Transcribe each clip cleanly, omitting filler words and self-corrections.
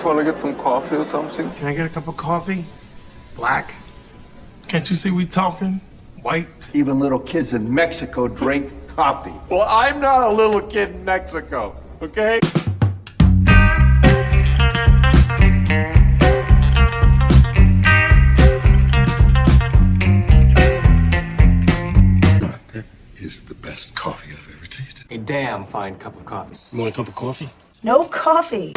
want to get some coffee or something? Can I get a cup of coffee? Black? Can't you see we talking? White? Even little kids in Mexico drink coffee. Well, I'm not a little kid in Mexico, okay? That is the best coffee I've ever tasted. A damn fine cup of coffee. You want a cup of coffee? No coffee.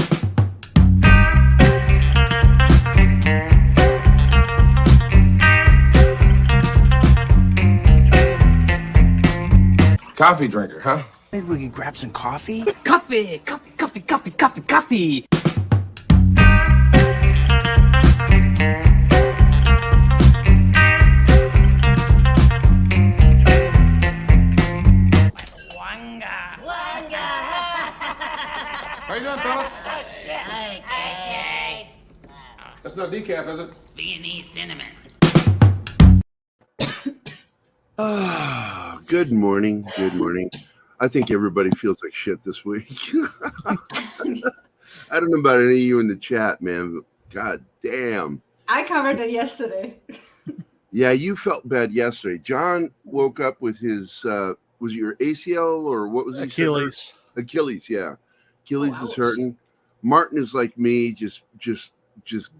Coffee drinker, huh? Maybe we could grab some coffee? Coffee! Coffee, coffee, coffee, coffee, coffee! How you doing, fellas? Okay. That's no decaf, is it? Viennese cinnamon. Good morning. Good morning. I think everybody feels like shit this week. I don't know about any of you in the chat, man, but god damn. I covered it yesterday. Yeah, you felt bad yesterday. John woke up with his, was it your ACL or what was it? Achilles. Achilles, yeah. Achilles is ouch. hurting. Martin is like me, just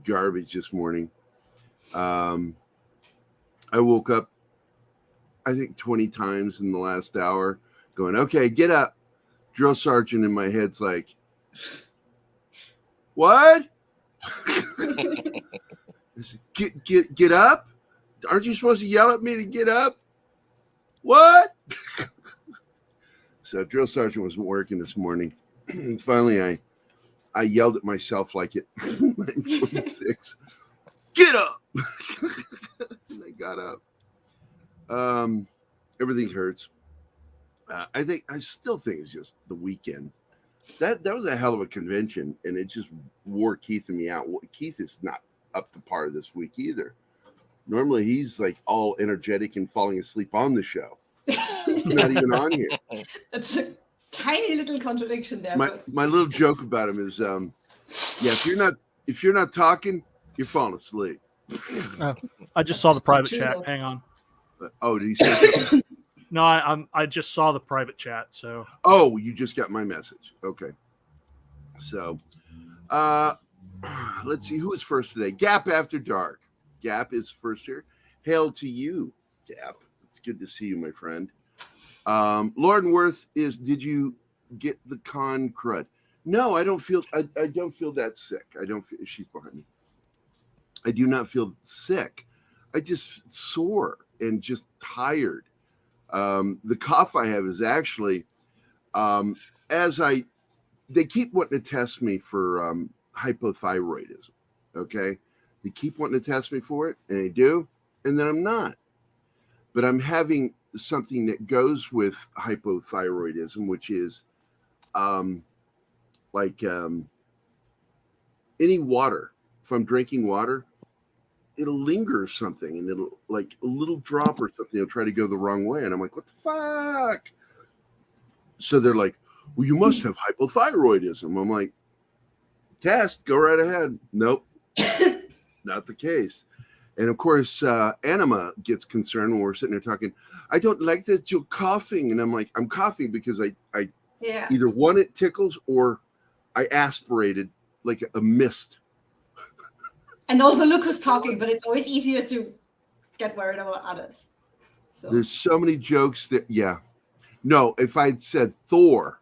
garbage this morning. I woke up, I think 20 times in the last hour going, okay, get up. Drill sergeant in my head's like, what? I said, get up? Aren't you supposed to yell at me to get up? What? So drill sergeant wasn't working this morning. Finally, I yelled at myself like at 9:46. Get up! And I got up. Everything hurts. I still think it's just the weekend. That was a hell of a convention, and it just wore Keith and me out. Keith is not up to par this week either. Normally, he's like all energetic and falling asleep on the show. He's not even on here. That's a tiny little contradiction there. My little joke about him is, yeah, if you're not talking, you're falling asleep. I just saw the private true, chat. though. Hang on. Oh, did he say something? No, I just saw the private chat. So Oh, you just got my message. Okay. So, let's see who is first today. Gap After Dark. Gap is first here. Hail to you, Gap. It's good to see you, my friend. Lauren Worth is. Did you get the con crud? No, I don't feel. I don't feel that sick. I don't feel. She's behind me. I do not feel sick. I just sore and just tired. The cough I have is actually, they keep wanting to test me for hypothyroidism. Okay, they keep wanting to test me for it, and they do, and then I'm not. But I'm having something that goes with hypothyroidism, which is any water. If I'm drinking water, it'll linger or something, and it'll like a little drop or something. It'll try to go the wrong way, and I'm like, "What the fuck?" So they're like, "Well, you must have hypothyroidism." I'm like, "Test, go right ahead." Nope, not the case. And of course, Anima gets concerned when we're sitting there talking. I don't like that you're coughing, and I'm like, I'm coughing because I either one, it tickles, or I aspirated like a mist. And also look who's talking, but it's always easier to get worried about others. So. There's so many jokes that, yeah. No, if I'd said Thor,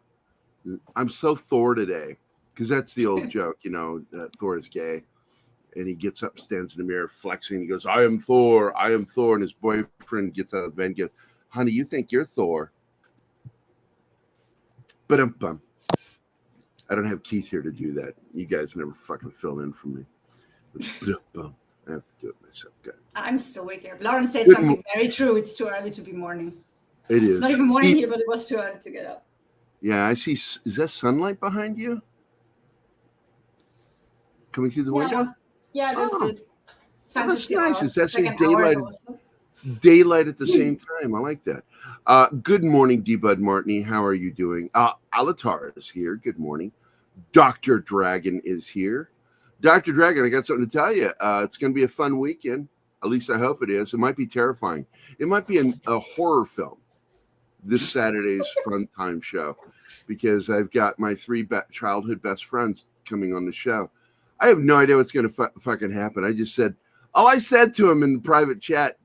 I'm so Thor today, because that's the old joke, Thor is gay. And he gets up and stands in the mirror flexing. He goes, I am Thor. And his boyfriend gets out of bed and goes, honey, you think you're Thor. But I don't have Keith here to do that. You guys never fucking fill in for me. I have to do it myself. God. I'm still waking up. Lauren said something very true. It's too early to be morning. It is. It's not even morning here, but it was too early to get up. Yeah, I see. Is that sunlight behind you? Coming through the window? Yeah, that's nice. It's actually like daylight. It's daylight at the same time. I like that. Good morning, D-Bud Martini. How are you doing? Alatar is here. Good morning. Dr. Dragon is here. Dr. Dragon, I got something to tell you. It's going to be a fun weekend. At least I hope it is. It might be terrifying. It might be a horror film this Saturday's Fun Time show, because I've got my 3 childhood best friends coming on the show. I have no idea what's going to fucking happen. I just said, all I said to them in the private chat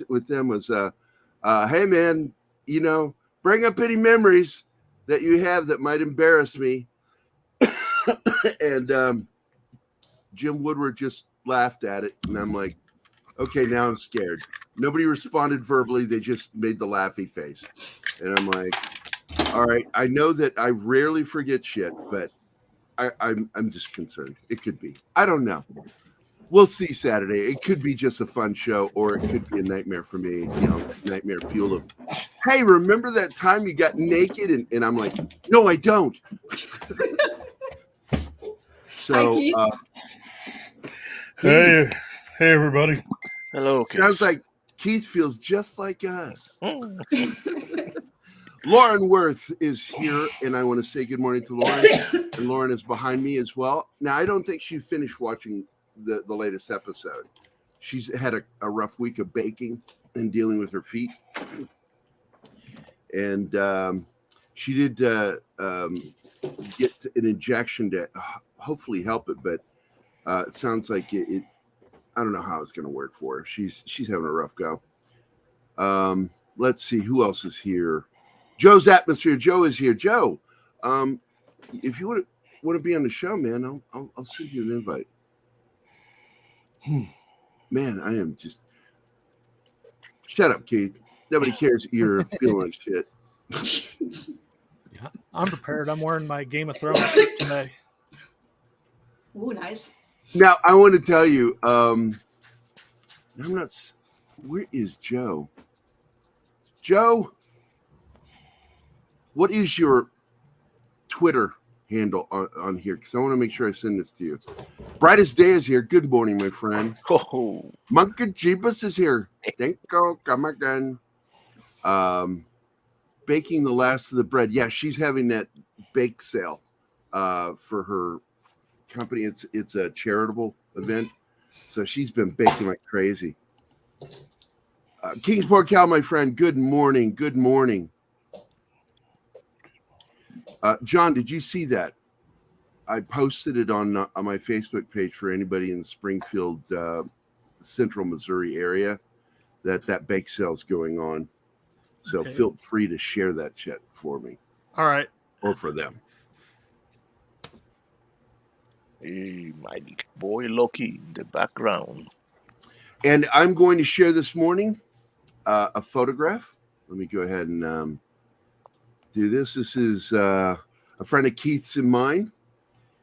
with them was, hey, man, you know, bring up any memories that you have that might embarrass me. And Jim Woodward just laughed at it. And I'm like, okay, now I'm scared. Nobody responded verbally. They just made the laughy face. And I'm like, all right, I know that I rarely forget shit, but I'm just concerned. It could be. I don't know. We'll see Saturday. It could be just a fun show, or it could be a nightmare for me, you know, nightmare fuel of, hey, remember that time you got naked? And I'm like, no, I don't. So, Hey, everybody. Hello, Keith. Sounds like Keith feels just like us. Lauren Worth is here, and I want to say good morning to Lauren. And Lauren is behind me as well. Now, I don't think she finished watching the latest episode. She's had a rough week of baking and dealing with her feet. And she did get an injection to hopefully help it, but it sounds like it I don't know how it's going to work for her. She's having a rough go. Let's see who else is here. Joe's Atmosphere. Joe is here. Joe, if you want to be on the show, man, I'll send you an invite. Man, I am just. Shut up, Keith. Nobody cares you're feeling shit. Yeah, I'm prepared. I'm wearing my Game of Thrones shirt today. Ooh, nice. Now, I want to tell you, I'm not. Where is Joe? Joe, what is your Twitter handle on here? Because I want to make sure I send this to you. Brightest Day is here. Good morning, my friend. Oh, Monkey Jeebus is here. Thank you. Come again. Baking the last of the bread. Yeah, she's having that bake sale for her company. It's a charitable event, so she's been baking like crazy. Kingsport Cal, my friend, good morning. Good morning. John, did you see that? I posted it on my Facebook page for anybody in the Springfield, Central Missouri area that bake sale's going on. So Okay. Feel free to share that shit for me. All right. Or for them. hey, my boy Loki in the background. And I'm going to share this morning a photograph. Let me go ahead and do this. This is a friend of Keith's and mine.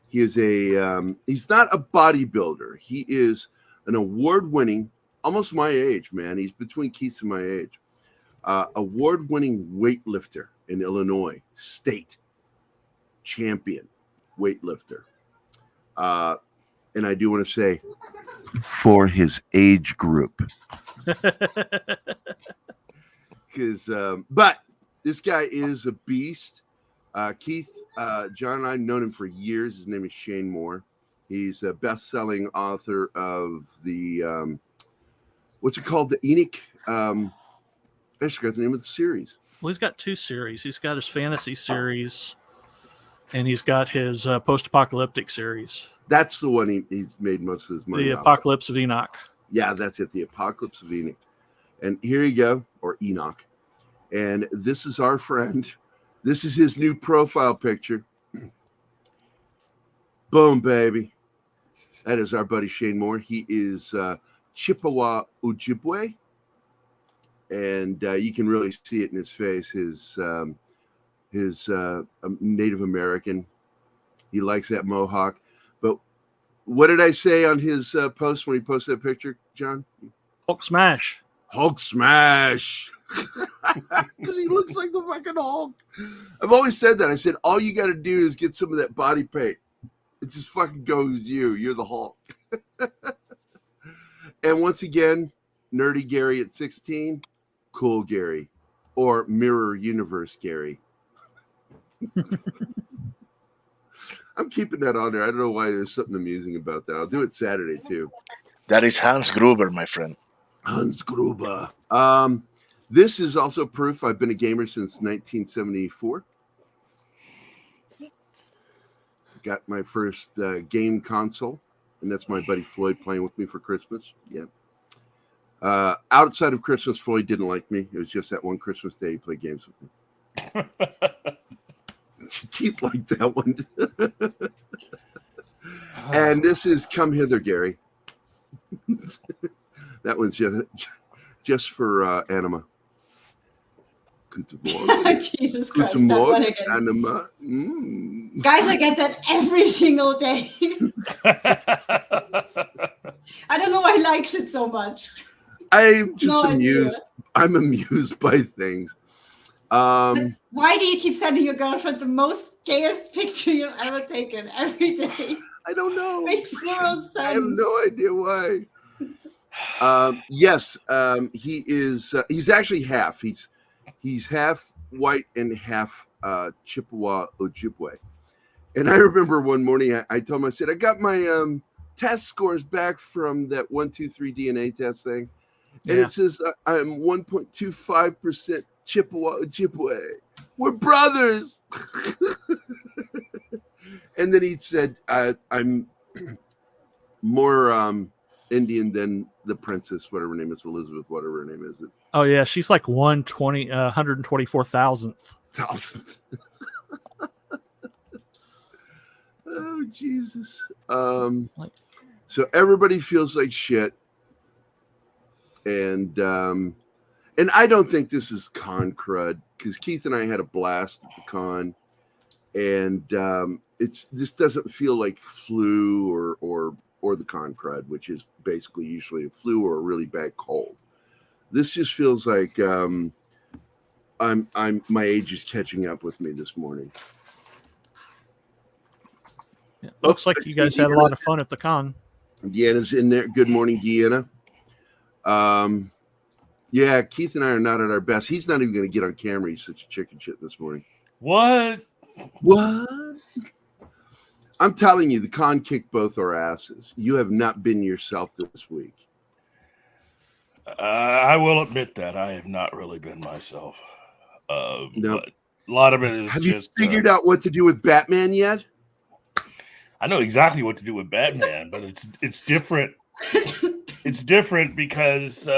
He is he's not a bodybuilder. He is an award-winning, almost my age, man. He's between Keith's and my age. Award-winning weightlifter in Illinois, state champion weightlifter. And I do want to say, for his age group. Because, but this guy is a beast. Keith, John and I have known him for years. His name is Shane Moore. He's a best-selling author of the, what's it called? The Enoch. I just forgot the name of the series. Well, he's got 2 series. He's got his fantasy series, and he's got his post-apocalyptic series. That's the one he's made most of his money. The off. Apocalypse of Enoch. Yeah, that's it. The Apocalypse of Enoch. And here you go, or Enoch. And this is our friend. This is his new profile picture. Boom, baby. That is our buddy Shane Moore. He is Chippewa Ojibwe. And you can really see it in his face. His Native American. He likes that mohawk. But what did I say on his post when he posted that picture, John? Hulk smash. Hulk smash. Because he looks like the fucking Hulk. I've always said that. I said, all you got to do is get some of that body paint. It just fucking goes you. You're the Hulk. And once again, Nerdy Gerry at 16. Cool Gerry. Or Mirror Universe Gerry. I'm keeping that on there. I don't know why there's something amusing about that. I'll do it Saturday too. That is Hans Gruber, my friend. Hans Gruber. This is also proof I've been a gamer since 1974. Got my first game console, and that's my buddy Floyd playing with me for Christmas. Yeah. Outside of Christmas, Floyd didn't like me. It was just that one Christmas day he played games with me. Keith liked that one. And this is Come Hither, Gary. That one's just for Anima. Jesus Christ, that one again. Anima. Guys, I get that every single day. I don't know why he likes it so much. I'm just No amused. idea. I'm amused by things. But why do you keep sending your girlfriend the most gayest picture you've ever taken every day? I don't know. Makes zero sense. I have no idea why. Yes, he is. He's actually half. He's half white and half Chippewa Ojibwe. And I remember one morning I told him, I said, I got my test scores back from that 1, 2, 3 DNA test thing, and it says I'm 1.25% Chippewa Ojibwe. We're brothers. And then he said, I'm more Indian than the princess, whatever her name is, Elizabeth, whatever her name is. Oh yeah, she's like 124,000th. Oh Jesus. So everybody feels like shit. And I don't think this is con crud, because Keith and I had a blast at the con, and this doesn't feel like flu or the con crud, which is basically usually a flu or a really bad cold. This just feels like my age is catching up with me this morning. Yeah, looks like you guys had a lot of fun at the con. Deanna's in there. Good morning, Deanna. Yeah, Keith and I are not at our best. He's not even going to get on camera. He's such a chicken shit this morning. What? I'm telling you, the con kicked both our asses. You have not been yourself this week. I will admit that I have not really been myself. No. But a lot of it is Have just. You figured out what to do with Batman yet? I know exactly what to do with Batman, but it's different. It's different because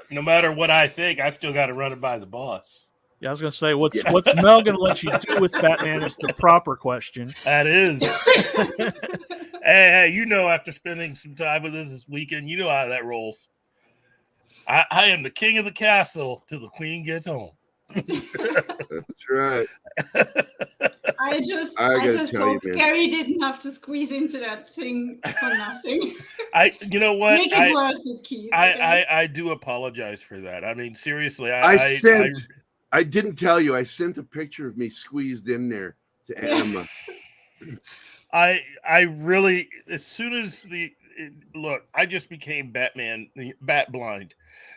no matter what I think, I still got to run it by the boss. Yeah, I was going to say, what's Mel going to let you do with Batman is the proper question. That is. Hey, you know, after spending some time with us this weekend, you know how that rolls. I am the king of the castle till the queen gets home. That's right. I just tell hope you, man. Gerry didn't have to squeeze into that thing for nothing. You know what? Make it worth it, Keith. Okay? I do apologize for that. I mean, seriously, I didn't tell you. I sent a picture of me squeezed in there to Emma. I really, as soon as look, I just became Batman, bat blind.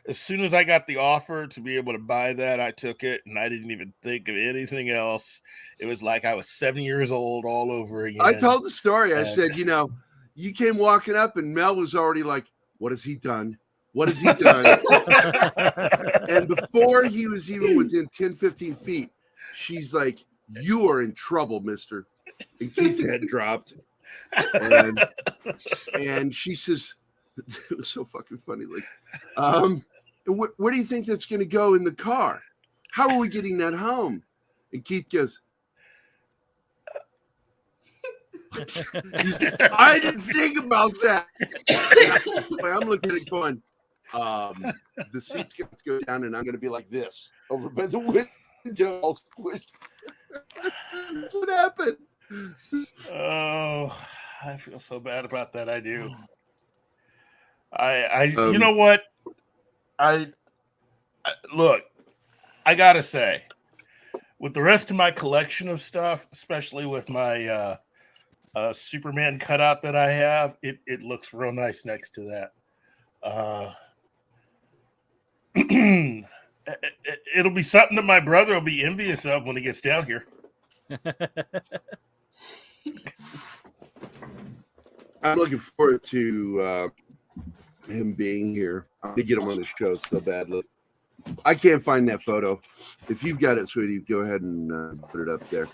As soon as I got the offer to be able to buy that, I took it, and I didn't even think of anything else. It was like I was 7 years old all over again. I told the story. I said, you came walking up, and Mel was already like, what has he done? What has he done? And before he was even within 10, 15 feet, she's like, you are in trouble, mister. And Keith's head dropped. And she says, it was so fucking funny. Like, where do you think that's going to go in the car? How are we getting that home? And Keith goes, I didn't think about that. I'm looking at it going, the seat's going to go down and I'm going to be like this over by the window, all squished. That's what happened. Oh, I feel so bad about that. I do. You know what? Look, I gotta say, with the rest of my collection of stuff, especially with my Superman cutout that I have, it looks real nice next to that. It'll be something that my brother will be envious of when he gets down here. I'm looking forward to him being here. I'm gonna get him on the show so badly. I can't find that photo. If you've got it, sweetie, go ahead and put it up there.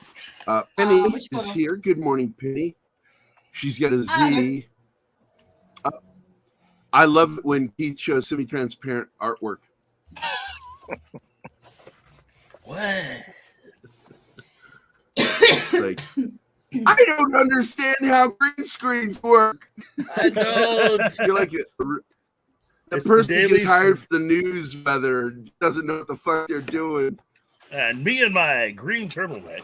Penny which is photo? here. Good morning, Penny. She's got a Z. I love it when Keith shows semi-transparent artwork. What? It's like, I don't understand how green screens work. I know. You're like the It's person the who daily gets hired for the news weather doesn't know what the fuck they're doing. And me and my green turtleneck.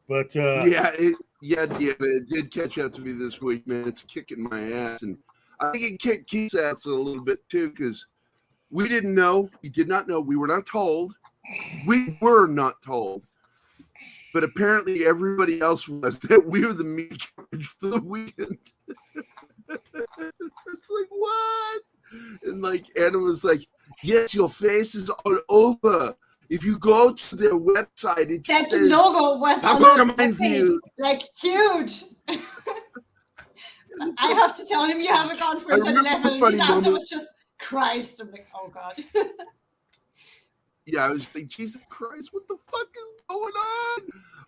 But it did catch up to me this week, man. It's kicking my ass, and I think it kicked Keith's ass a little bit too, because we didn't know. We did not know. We were not told. We were not told. But apparently everybody else was, that we were the meat coverage for the weekend. It's like, what? And like Anna was like, yes, your face is all over. If you go to their website, it That says, logo was "How on come the I'm page, confused?" like huge. I have to tell him you have a conference at remember 11. the And funny his answer moment. was just Christ. I'm like, oh God. Yeah, I was like, Jesus Christ, what the fuck is going on?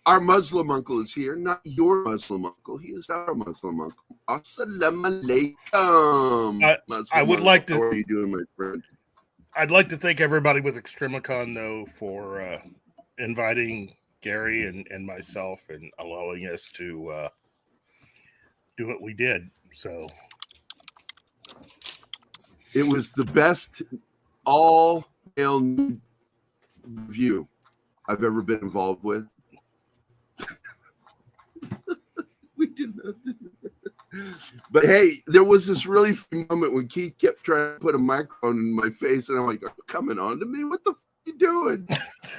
Our Muslim uncle is here, not your Muslim uncle. He is our Muslim uncle. Assalamu alaikum. I would like to. How are you doing, my friend? I'd like to thank everybody with Extremicon, though, for inviting Gerry and myself and allowing us to do what we did. So it was the best all-male review I've ever been involved with. We did not do that. But hey, there was this really funny moment when Keith kept trying to put a microphone in my face, and I'm like, "Are you coming on to me? What the fuck are you doing?"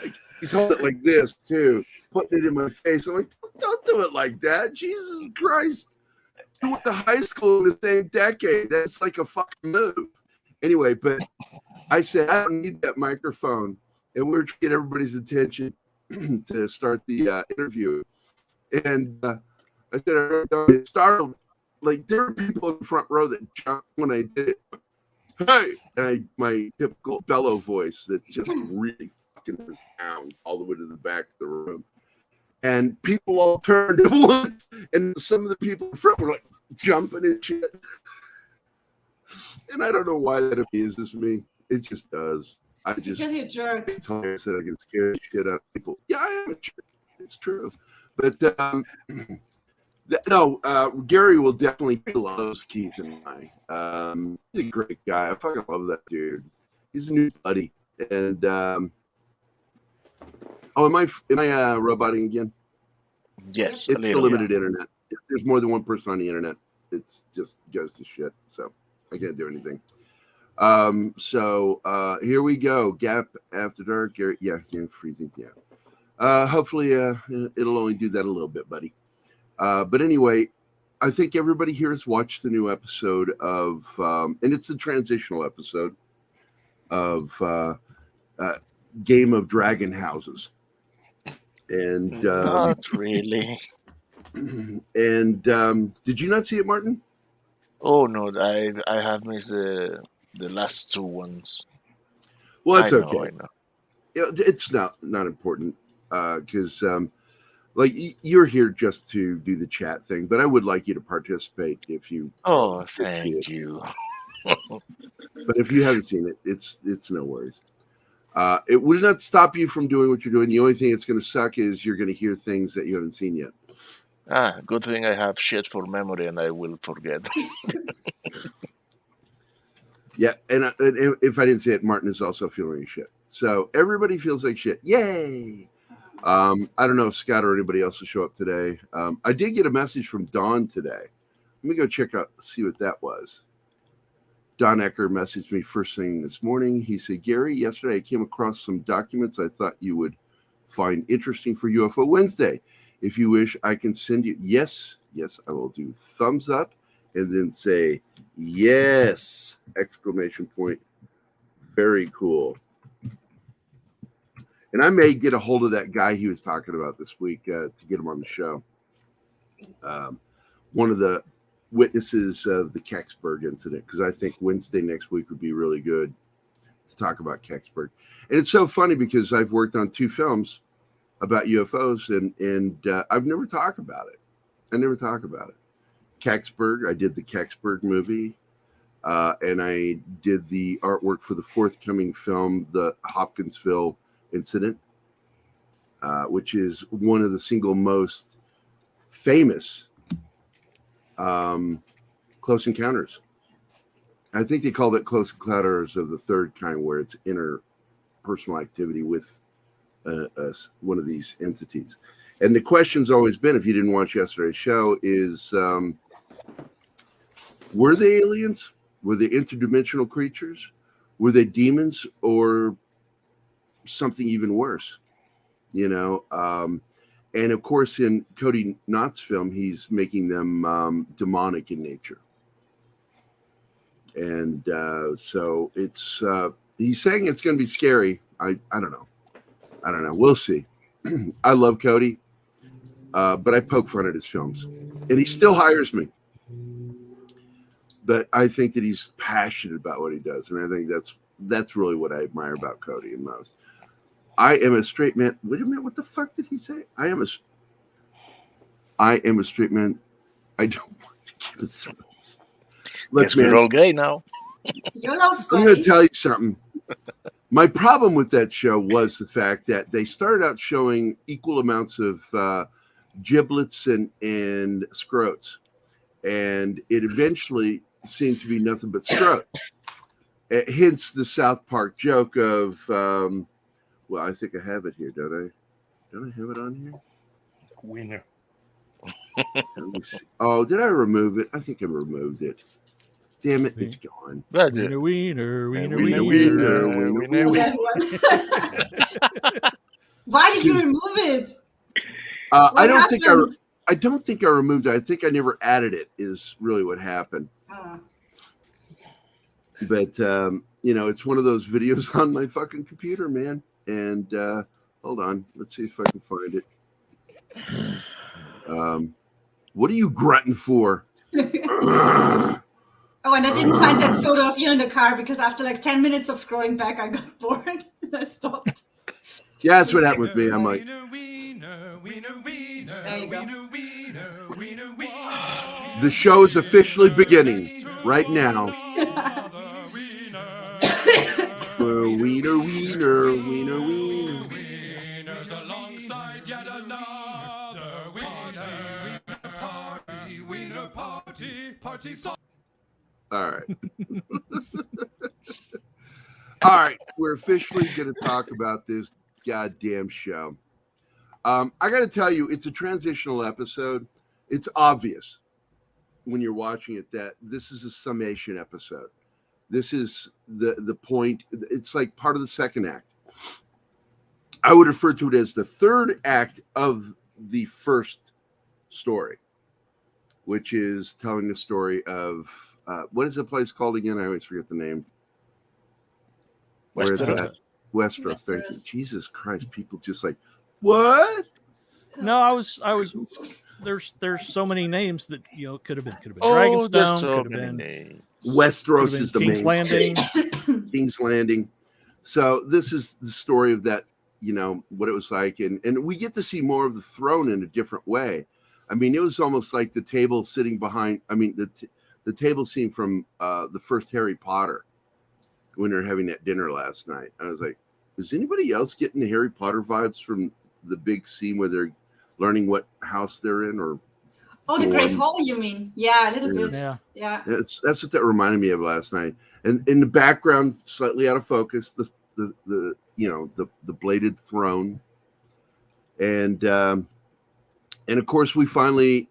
Like, he's holding it like this too, putting it in my face. I'm like, "Don't do it like that, Jesus Christ!" We went to high school in the same decade. That's like a fucking move. Anyway, but I said I don't need that microphone, and we're trying to get everybody's attention to start the interview, and I said, it startled. Like, there were people in the front row that jumped when I did it. Hey! And my typical bellow voice that just really fucking sounds all the way to the back of the room. And people all turned at once. And some of the people in front were like jumping and shit. And I don't know why that amuses me. It just does. Because you're a jerk. It's hilarious that I can scare the shit out of people. Yeah, I am a jerk. It's true. But, Gerry will definitely loves Keith and I. He's a great guy. I fucking love that dude. He's a new buddy. And am I roboting again? Yes, It's the limited internet. If there's more than one person on the internet, it's just goes to shit. So I can't do anything. Here we go. Gap after dark. Gerry, yeah, freezing. Yeah. Hopefully, it'll only do that a little bit, buddy. But anyway, I think everybody here has watched the new episode of, and it's a transitional episode of Game of Dragon Houses. And not really. And did you not see it, Martin? Oh no, I have missed the last two ones. Well, it's I know, okay. I know. It's not important because like you're here just to do the chat thing, but I would like you to participate if you. Oh, thank you. But if you haven't seen it, it's no worries. It will not stop you from doing what you're doing. The only thing it's going to suck is you're going to hear things that you haven't seen yet. Good thing I have shit for memory and I will forget. Yeah, and if I didn't say it, Martin is also feeling like shit. So everybody feels like shit. Yay! I don't know if Scott or anybody else will show up today. I did get a message from Don today. Let me go check out, see what that was. Don Ecker messaged me first thing this morning. He said, Gerry, yesterday I came across some documents I thought you would find interesting for UFO Wednesday. If you wish, I can send you. Yes, I will do thumbs up and then say, yes, exclamation point. Very cool. And I may get a hold of that guy he was talking about this week to get him on the show. One of the witnesses of the Kecksburg incident, because I think Wednesday next week would be really good to talk about Kecksburg. And it's so funny because I've worked on 2 films about UFOs, and I've never talked about it. I never talk about it. Kecksburg, I did the Kecksburg movie, and I did the artwork for the forthcoming film, the Hopkinsville incident, which is one of the single most famous close encounters. I think they called it close encounters of the third kind, where it's interpersonal activity with one of these entities. And the question's always been, if you didn't watch yesterday's show, is were they aliens? Were they interdimensional creatures? Were they demons, or something even worse? You know, and of course, in Cody Knott's film, he's making them demonic in nature. And so it's he's saying it's going to be scary. I don't know. We'll see. I love Cody, but I poke fun at his films, and he still hires me. But I think that he's passionate about what he does, and I think that's really what I admire about Cody and most. I am a straight man. Wait a minute, what the fuck did he say? I am a straight man. I don't want to give it throats. Look, man, we're all gay now. You're not I'm going to tell you something. My problem with that show was the fact that they started out showing equal amounts of giblets and scrotes, and it eventually seemed to be nothing but scrot. Hence the South Park joke of, well, I think I have it here, don't I? Don't I have it on here? Wiener. Let me see. Oh, did I remove it? I think I removed it. Damn it, it's gone. Wiener. Why did you remove it? I don't think I removed it. I think I never added it, is really what happened. But you know, it's one of those videos on my fucking computer, man. And hold on, let's see if I can find it. What are you grunting for? Oh, and I didn't find that photo of you in the car because after like 10 minutes of scrolling back, I got bored and I stopped. Yeah, that's what happened with me. I'm like, There you go. the show is officially beginning right now. Wiener. All right. All right. We're officially going to talk about this goddamn show. I got to tell you, it's a transitional episode. It's obvious when you're watching it that this is a summation episode. This is the point. It's like part of the second act. I would refer to it as the third act of the first story, which is telling the story of what is the place called again? I always forget the name. Where is that? Westeros. Thank you. Jesus Christ, people just like, what? No, I was. There's so many names that could have been Dragonstone, so could have been Westeros is the King's main Landing. King's Landing. So this is the story of that. What it was like, and we get to see more of the throne in a different way. I mean, it was almost like the table sitting behind. I mean, the table scene from the first Harry Potter when they're having that dinner last night. I was like, is anybody else getting the Harry Potter vibes from the big scene where they're learning what house they're in? Or the Great Hall, you mean? Yeah, a little bit. Yeah. That's what that reminded me of last night. And in the background, slightly out of focus, the bladed throne, and of course we finally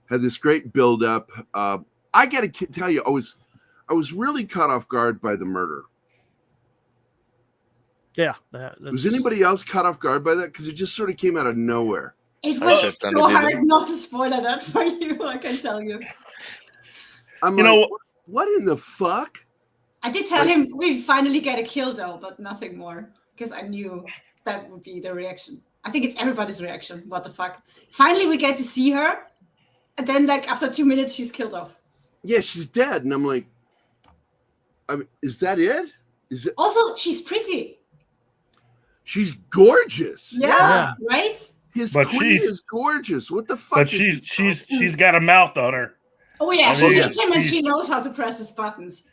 had this great build up. I got to tell you, I was really caught off guard by the murder. Yeah. Was anybody else caught off guard by that? Because it just sort of came out of nowhere. It was so hard not to spoil that for you, I can tell you. I'm like, what in the fuck? I did tell him we finally get a kill though, but nothing more because I knew that would be the reaction. I think it's everybody's reaction. What the fuck? Finally, we get to see her, and then like after 2 minutes, she's killed off. Yeah, she's dead, and I'm like, is that it? Is it? Also, she's pretty. She's gorgeous. Yeah. Right. His But queen she's- is gorgeous. What the fuck? But she's got a mouth on her. Oh yeah, I she mean, meets him and she knows how to press his buttons.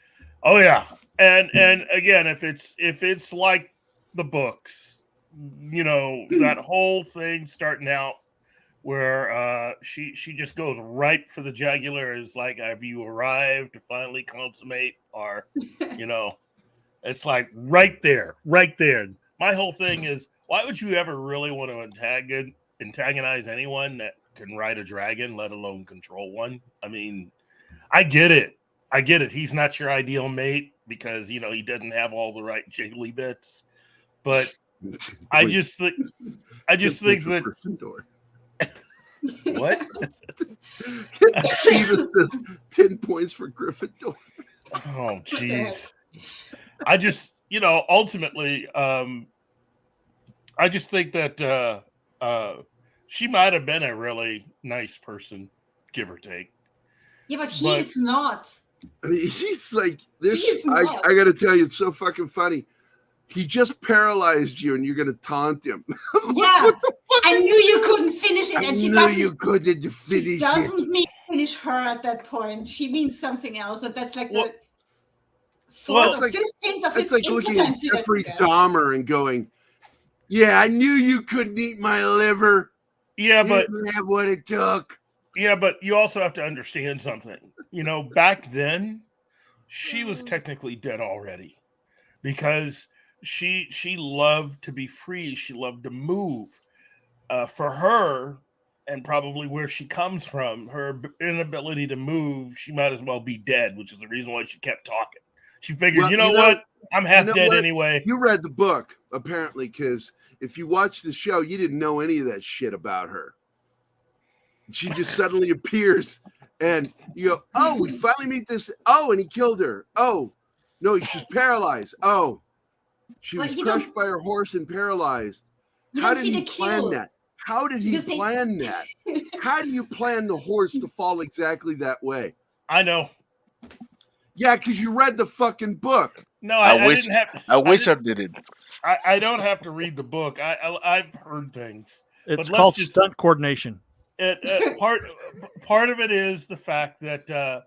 Oh yeah, and again, if it's like the books, you know, that whole thing starting out where she just goes right for the jugular, is like, have you arrived to finally consummate? Or, you know, it's like right there. My whole thing is, why would you ever really want to antagonize anyone that can ride a dragon, let alone control one? I mean, I get it. He's not your ideal mate because, you know, he doesn't have all the right jiggly bits. But I just think that Gryffindor. What? Jesus says 10 points for Gryffindor. Oh, jeez. I just, you know, ultimately, I just think that she might have been a really nice person, give or take. Yeah, but he is not. I mean, he's like this. He is I not. got to tell you, it's so fucking funny. He just paralyzed you, and you're going to taunt him. Yeah, I knew you couldn't finish it, I and she knew doesn't. you couldn't She finish doesn't it. mean finish her at that point. She means something else. That's like Well- the fourth it's or like- 15th of It's his like looking at impotency. Jeffrey Dahmer and going, "Yeah, I knew you couldn't eat my liver. Yeah, You but didn't have what it took." yeah, but you also have to understand something. You know, back then, she was technically dead already because she loved to be free. She loved to move. For her, and probably where she comes from, her inability to move, she might as well be dead, which is the reason why she kept talking. She figured, Well, you know what? I'm half you know dead what? anyway. You read the book, apparently, because if you watched the show, you didn't know any of that shit about her. She just suddenly appears, and you go, "Oh, we finally meet this. Oh, and he killed her. Oh, no, she's paralyzed. Oh, she Well, was you crushed don't- by her horse and paralyzed." You How don't did see he the plan kill. that? How did he Because they- plan that? How do you plan the horse to fall exactly that way? I know. Yeah, because you read the fucking book. No, I wish didn't have. I wish didn't- I did it. I don't have to read the book. I've heard things. It's But let's called just- stunt coordination. Part of it is the fact that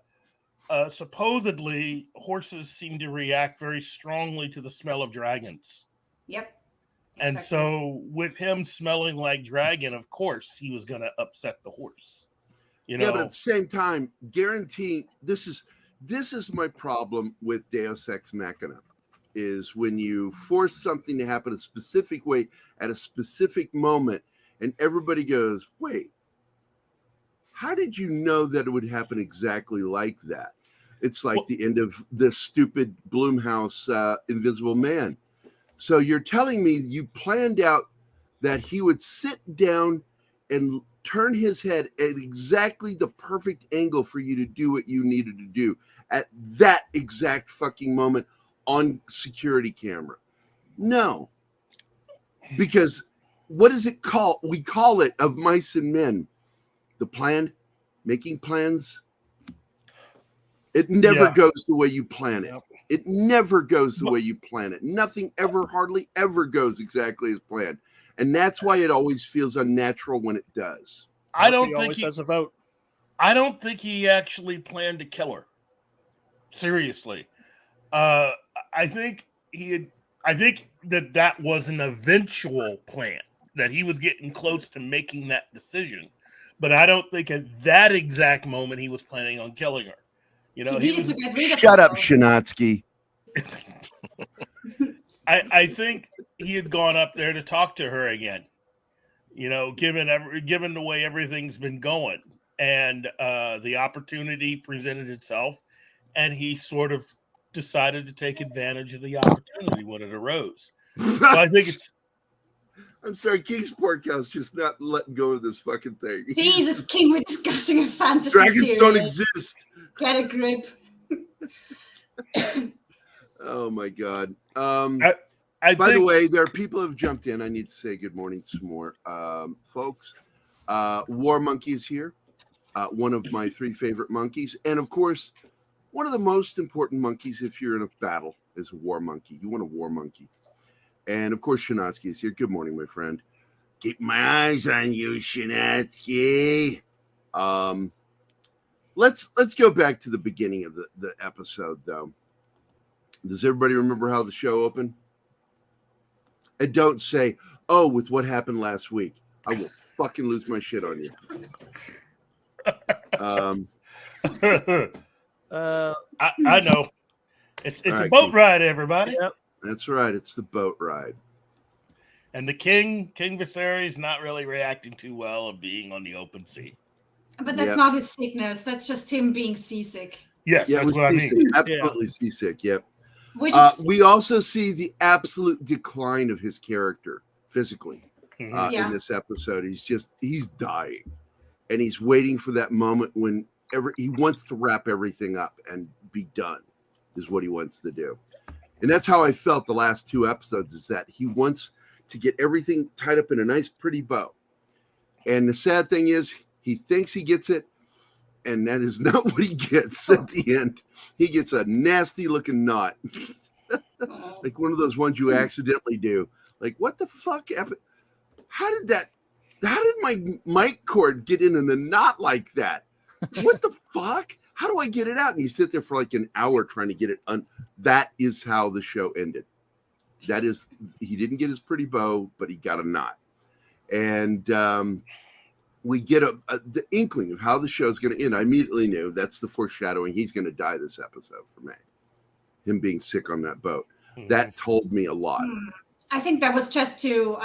supposedly horses seem to react very strongly to the smell of dragons. Yep. And Exactly. so with him smelling like dragon, of course he was going to upset the horse. You know, Yeah, but at the same time, guaranteeing this is my problem with Deus Ex Machina, is when you force something to happen a specific way at a specific moment, and everybody goes, "Wait, how did you know that it would happen exactly like that?" It's like the end of the stupid Blumhouse Invisible Man. So you're telling me you planned out that he would sit down and turn his head at exactly the perfect angle for you to do what you needed to do at that exact fucking moment on security camera? No. Because what is it called? We call it, of mice and men, the plan, making plans. It never Yeah. goes the way you plan it. Yep. It never goes the way you plan it. Nothing ever, hardly ever goes exactly as planned. And that's why it always feels unnatural when it does. I don't Murphy think always has a vote. I don't think he actually planned to kill her. Seriously. I think that was an eventual plan, that he was getting close to making that decision. But I don't think at that exact moment he was planning on killing her. You know, He he needed was, to get rid of Shut her, up, though. Shinatsky. I think he had gone up there to talk to her again. You know, given the way everything's been going, and the opportunity presented itself, and he sort of decided to take advantage of the opportunity when it arose. So I think it's I'm sorry, King's Porkhouse just not letting go of this fucking thing. Jesus, King, we're discussing a fantasy Dragons series. don't exist. Get a grip. Oh my god. By the way, there are people who have jumped in. I need to say good morning to some more folks. War Monkey is here. One of my 3 favorite monkeys. And of course, one of the most important monkeys if you're in a battle is a war monkey. You want a war monkey. And of course, Shinatsky is here. Good morning, my friend. Keep my eyes on you, Shinatsky. Let's go back to the beginning of the episode, though. Does everybody remember how the show opened? And don't say, oh, with what happened last week. I will fucking lose my shit on you. I know. It's a boat ride, everybody. Yep. That's right. It's the boat ride. And the King Viserys, not really reacting too well of being on the open sea. But that's not his sickness. That's just him being seasick. Yes, yeah, that's what I mean. Absolutely seasick, yep. Which is, we also see the absolute decline of his character physically in this episode. He's dying. And he's waiting for that moment when he wants to wrap everything up and be done, is what he wants to do. And that's how I felt the last 2 episodes, is that he wants to get everything tied up in a nice, pretty bow. And the sad thing is, he thinks he gets it, and that is not what he gets at the end. He gets a nasty-looking knot. Like one of those ones you accidentally do. Like, what the fuck happened? How did my mic cord get in a knot like that? What the fuck? How do I get it out? And you sit there for like an hour trying to get it That is how the show ended. He didn't get his pretty bow, but he got a knot. And we get the inkling of how the show's going to end. I immediately knew that's the foreshadowing. He's going to die this episode for me. Him being sick on that boat. That told me a lot. I think that was just to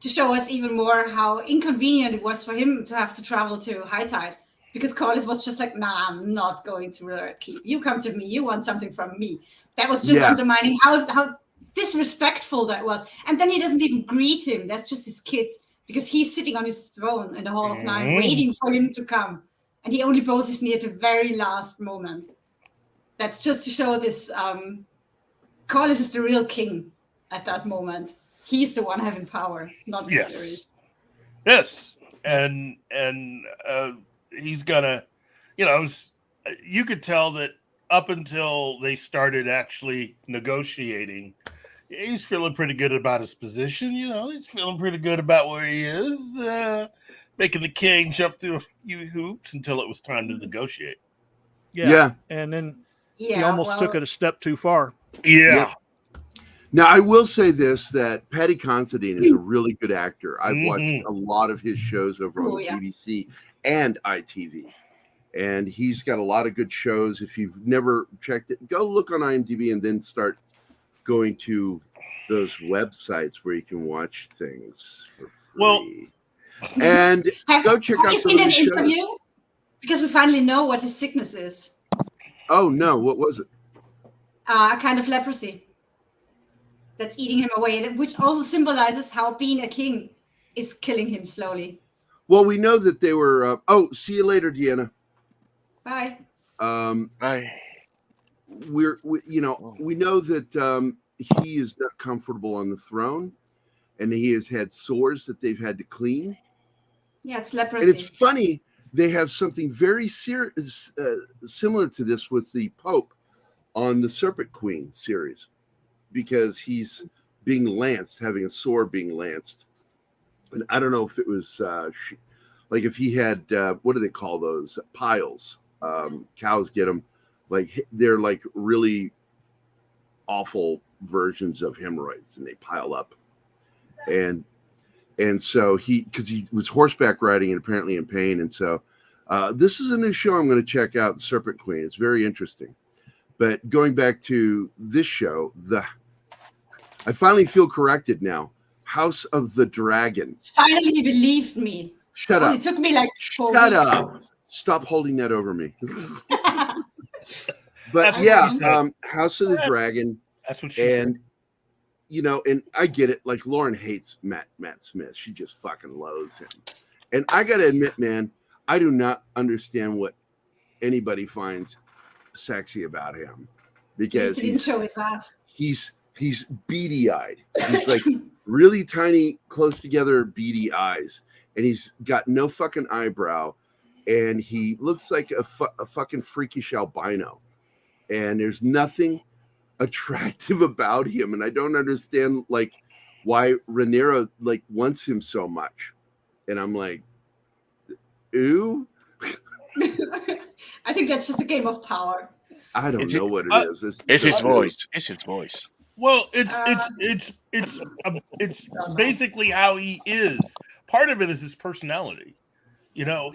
show us even more how inconvenient it was for him to have to travel to High Tide. Because Corlys was just like, nah, I'm not going to keep. You come to me. You want something from me. That was just undermining how disrespectful that was. And then he doesn't even greet him. That's just his kids. Because he's sitting on his throne in the Hall of Nine, waiting for him to come. And he only bows his knee at the very last moment. That's just to show this. Corlys is the real king at that moment. He's the one having power, not Viserys. Yes. And he's gonna, you could tell that up until they started actually negotiating, he's feeling pretty good about his position. He's feeling pretty good about where he is, making the king jump through a few hoops until it was time to negotiate. Yeah. And then he almost took it a step too far. Yeah. Now, I will say this, that Paddy Considine is a really good actor. I've watched a lot of his shows over on BBC and ITV. And he's got a lot of good shows. If you've never checked it, go look on IMDb and then start going to those websites where you can watch things for free. And go check out some of an his interview? shows. Because we finally know what his sickness is. Oh, no. What was it? A kind of leprosy that's eating him away, which also symbolizes how being a king is killing him slowly. Well, we know that they were... see you later, Deanna. Bye. Bye. We know that he is not comfortable on the throne, and he has had sores that they've had to clean. Yeah, it's leprosy. And it's funny, they have something very similar to this with the Pope on the Serpent Queen series, because he's being lanced, having a sword being lanced. And I don't know if it was like if he had, what do they call those? Piles. Cows get them. Like they're like really awful versions of hemorrhoids, and they pile up. And so because he was horseback riding and apparently in pain. And so this is a new show I'm going to check out, The Serpent Queen. It's very interesting. But going back to this show, I finally feel corrected now. House of the Dragon. Finally believed me. Shut up. It took me like 4 Shut weeks. up. Stop holding that over me. But yeah, House of the Dragon. That's what she said. And I get it. Like Lauren hates Matt Smith. She just fucking loathes him. And I got to admit, man, I do not understand what anybody finds sexy about him, because he didn't show his ass. He's He's beady-eyed. He's like really tiny, close together, beady eyes, and he's got no fucking eyebrow, and he looks like a fucking freakish albino, and there's nothing attractive about him, and I don't understand like why Rhaenyra like wants him so much, and I'm like, ooh. I think that's just a game of power. I don't know what it is. It's his voice. It's his voice. Well, it's basically how he is. Part of it is his personality. You know,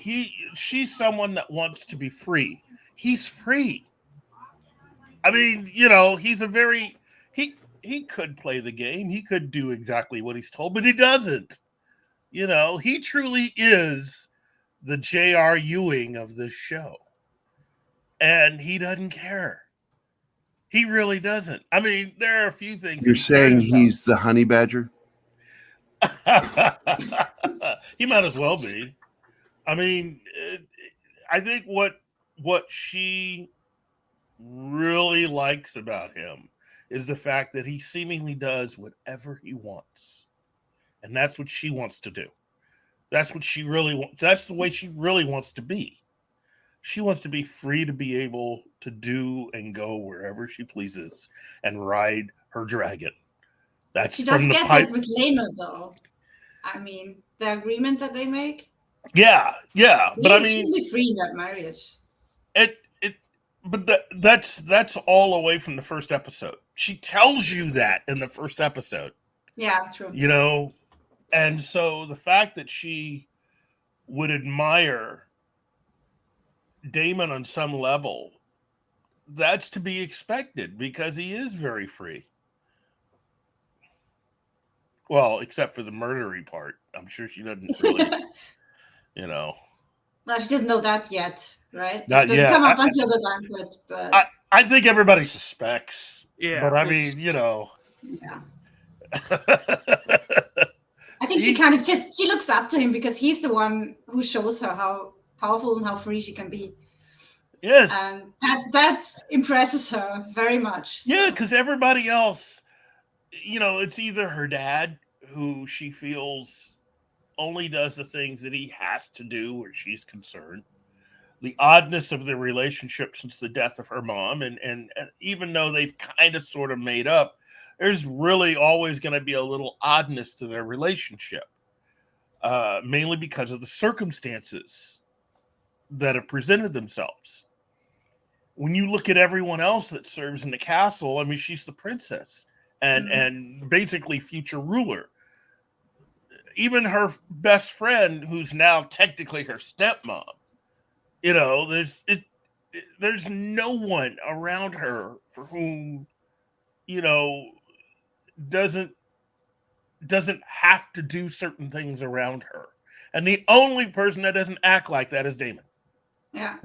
she's someone that wants to be free. He's free. I mean, you know, he's a very he could play the game. He could do exactly what he's told, but he doesn't. You know, he truly is the J.R. Ewing of this show. And he doesn't care. He really doesn't. I mean, there are a few things. You're saying he's the honey badger? He might as well be. I mean, I think what she really likes about him is the fact that he seemingly does whatever he wants. And that's what she wants to do. That's what she really wants. That's the way she really wants to be. She wants to be free to be able to do and go wherever she pleases and ride her dragon. That's she does get that with Lena, though. I mean, the agreement that they make. Yeah. But I mean, she'll be free in that marriage. But that's all away from the first episode. She tells you that in the first episode. Yeah, true. You know, and so the fact that she would admire Daemon on some level, that's to be expected because he is very free. Well, except for the murdery part. I'm sure she doesn't really, you know. Well, she doesn't know that yet, right? Not it doesn't yet. come up until the banquet, but I think everybody suspects. Yeah. But I mean, you know. Yeah. I think she kind of she looks up to him because he's the one who shows her how powerful and how free she can be. Yes. And that impresses her very much. So. Yeah, because everybody else, you know, it's either her dad, who she feels only does the things that he has to do where she's concerned. The oddness of the relationship since the death of her mom. And even though they've kind of sort of made up, there's really always going to be a little oddness to their relationship. Mainly because of the circumstances that have presented themselves. When you look at everyone else that serves in the castle, I mean, she's the princess and basically future ruler. Even her best friend, who's now technically her stepmom, you know, there's no one around her for whom, you know, doesn't have to do certain things around her. And the only person that doesn't act like that is Daemon. Yeah.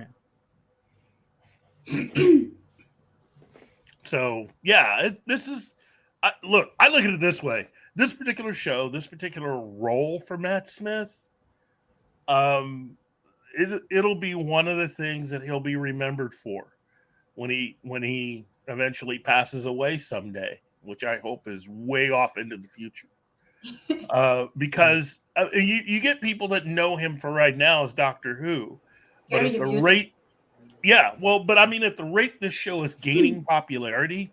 So, yeah, this is... I look at it this way. This particular show, this particular role for Matt Smith, it'll be one of the things that he'll be remembered for when he eventually passes away someday, which I hope is way off into the future. Because you get people that know him for right now as Doctor Who, but Gerry, at the rate, but I mean, at the rate this show is gaining popularity,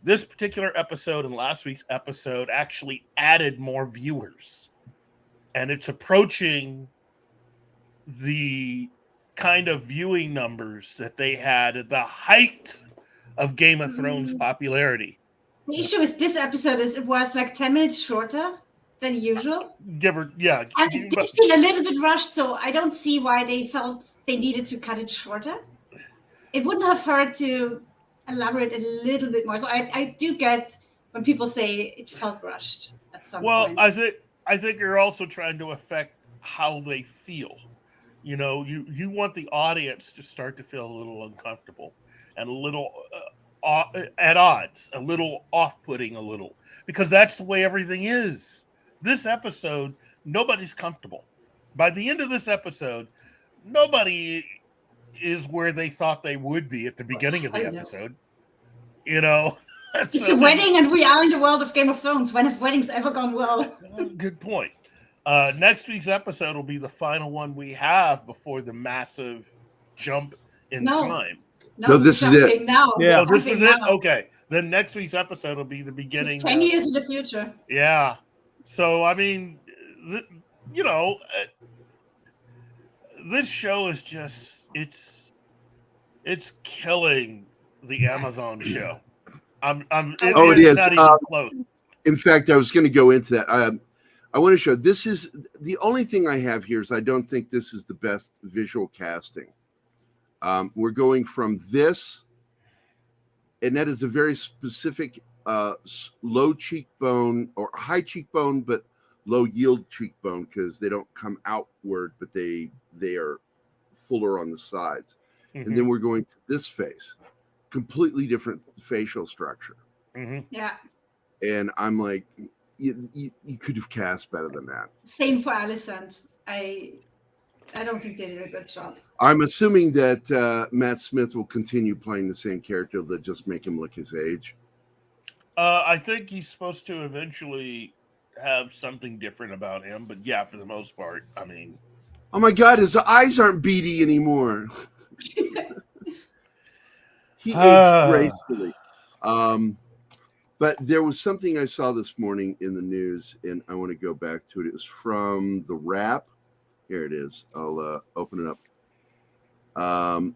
this particular episode and last week's episode actually added more viewers, and it's approaching the kind of viewing numbers that they had at the height of Game of Thrones popularity. The issue with this episode is it was like 10 minutes shorter than usual. And it did feel a little bit rushed, so I don't see why they felt they needed to cut it shorter. It wouldn't have hurt to elaborate a little bit more. So I do get when people say it felt rushed at some point. Well, I think you're also trying to affect how they feel. You know, you want the audience to start to feel a little uncomfortable and a little at odds, a little off-putting, a little, because that's the way everything is. This episode, nobody's comfortable. By the end of this episode, nobody is where they thought they would be at the beginning of the episode. You know, It's a wedding, and we are in the world of Game of Thrones. When have weddings ever gone well? Good point. Next week's episode will be the final one we have before the massive jump in time. No, this is it. Now. Yeah. Oh, this is it? Now. Okay. Then next week's episode will be the beginning. It's 10 years in the future. Yeah. So, I mean, this show is just, it's killing the Amazon show. It is. Not even close. In fact, I was going to go into that. I want to show, this is the only thing I have here is I don't think this is the best visual casting. We're going from this, and that is a very specific low cheekbone or high cheekbone, but low yield cheekbone, because they don't come outward, but they are fuller on the sides. Mm-hmm. And then we're going to this face, completely different facial structure. Mm-hmm. Yeah. And I'm like, you could have cast better than that. Same for Alicent. I don't think they did a good job. I'm assuming that Matt Smith will continue playing the same character that just make him look his age. I think he's supposed to eventually have something different about him, but yeah, for the most part, I mean. Oh my God, his eyes aren't beady anymore. He aged gracefully. But there was something I saw this morning in the news, and I want to go back to it. It was from The Wrap. Here it is. I'll open it up.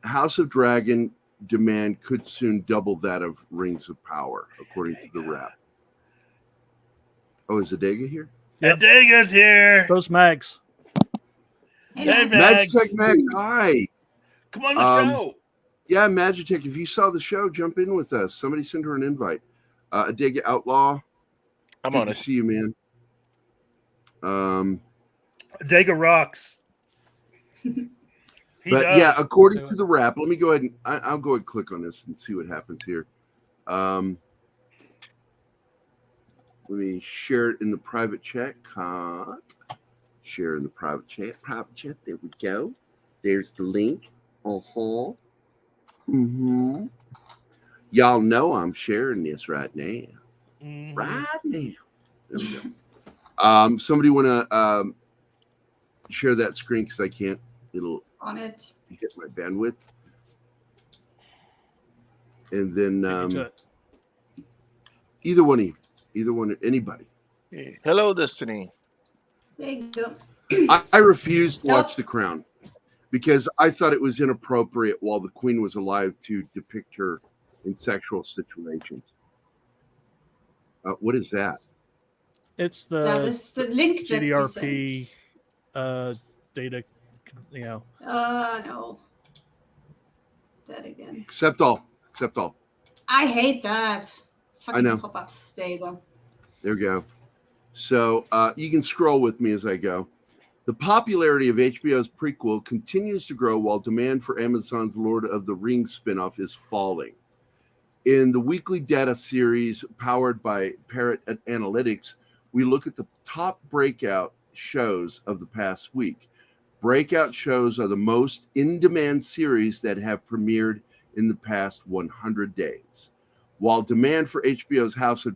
House of Dragon demand could soon double that of Rings of Power, according to The Wrap. Oh, is Adega here? Yep. Adega's here. Those Mags. Hey, Mags. Magitech Mags, hi. Come on the show. Yeah, Magitech, if you saw the show, jump in with us. Somebody send her an invite. Adega Outlaw. I'm good on to it. see you, man. Adega rocks. Yeah, according to The Wrap, let me go ahead and I'll go ahead and click on this and see what happens here. Let me share it in the private chat. Share in the private chat. Private chat. There we go. There's the link. Y'all know I'm sharing this right now. Right now. There we go. Somebody want to share that screen because I can't. It'll on it. Hit my bandwidth. And then either one, anybody. Hello, Destiny. There you go. I refused to watch The Crown because I thought it was inappropriate while the Queen was alive to depict her in sexual situations. What is that? It's the That is the link that we GDRP sent. data, you know. No. That again. Accept all. I hate that. Fucking I know. pop-ups. There you go. There we go. So you can scroll with me as I go. The popularity of HBO's prequel continues to grow while demand for Amazon's Lord of the Rings spinoff is falling. In the weekly data series powered by Parrot Analytics, we look at the top breakout shows of the past week. Breakout shows are the most in-demand series that have premiered in the past 100 days. While demand for HBO's House of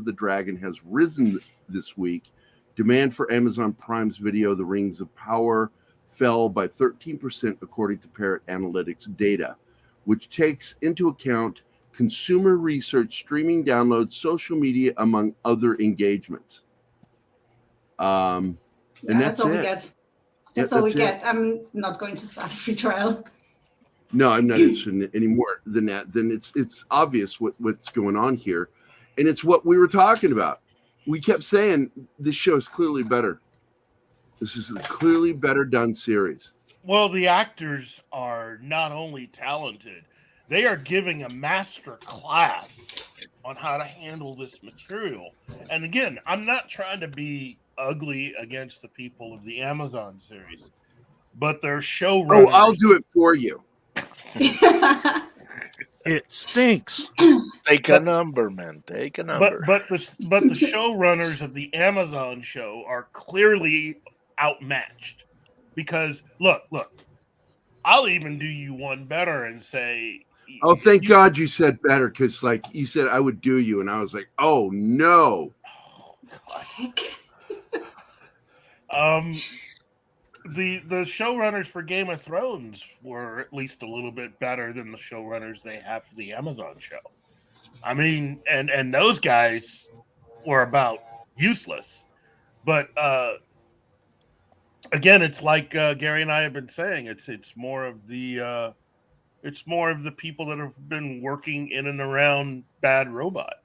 the Dragon has risen this week, demand for Amazon Prime's video The Rings of Power fell by 13% according to Parrot Analytics data, which takes into account consumer research, streaming downloads, social media, among other engagements. And That's all it. we get. That's all we it. get. I'm not going to start a free trial. No, I'm not interested in it any more than that. Then it's obvious what's going on here. And it's what we were talking about. We kept saying this show is clearly better. This is a clearly better done series. Well, the actors are not only talented, they are giving a master class on how to handle this material. And again, I'm not trying to be ugly against the people of the Amazon series, but their showrunners. Oh, I'll do it for you. It stinks. Take a number, man. Take a number. But the showrunners of the Amazon show are clearly outmatched. Because look, I'll even do you one better and say, Oh, thank God you said better, because like you said, I would do you, and I was like, oh no. The showrunners for Game of Thrones were at least a little bit better than the showrunners they have for the Amazon show. I mean, and those guys were about useless. But again, it's like Gary and I have been saying. It's more of the people that have been working in and around Bad Robot,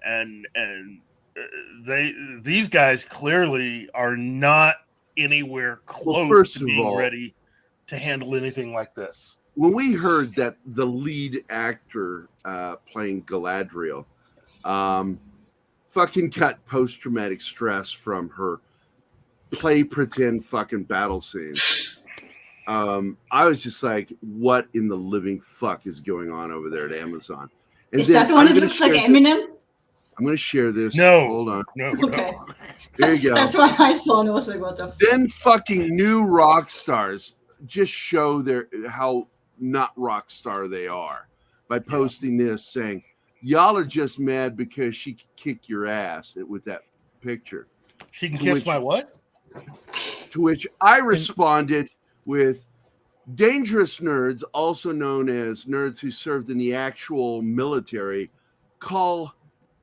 and these guys clearly are not anywhere close to being ready to handle anything like this. When we heard that the lead actor playing Galadriel fucking got post-traumatic stress from her play pretend fucking battle scenes, I was just like, what in the living fuck is going on over there at Amazon? And is that the one that looks like Eminem? I'm going to share this. No. Hold on. No. Okay. There you go. That's what I saw and I was like, what the fuck? Then fucking new rock stars just show how not rock star they are by posting this saying, y'all are just mad because she could kick your ass with that picture. She can kiss my what? To which I responded with, dangerous nerds, also known as nerds who served in the actual military, call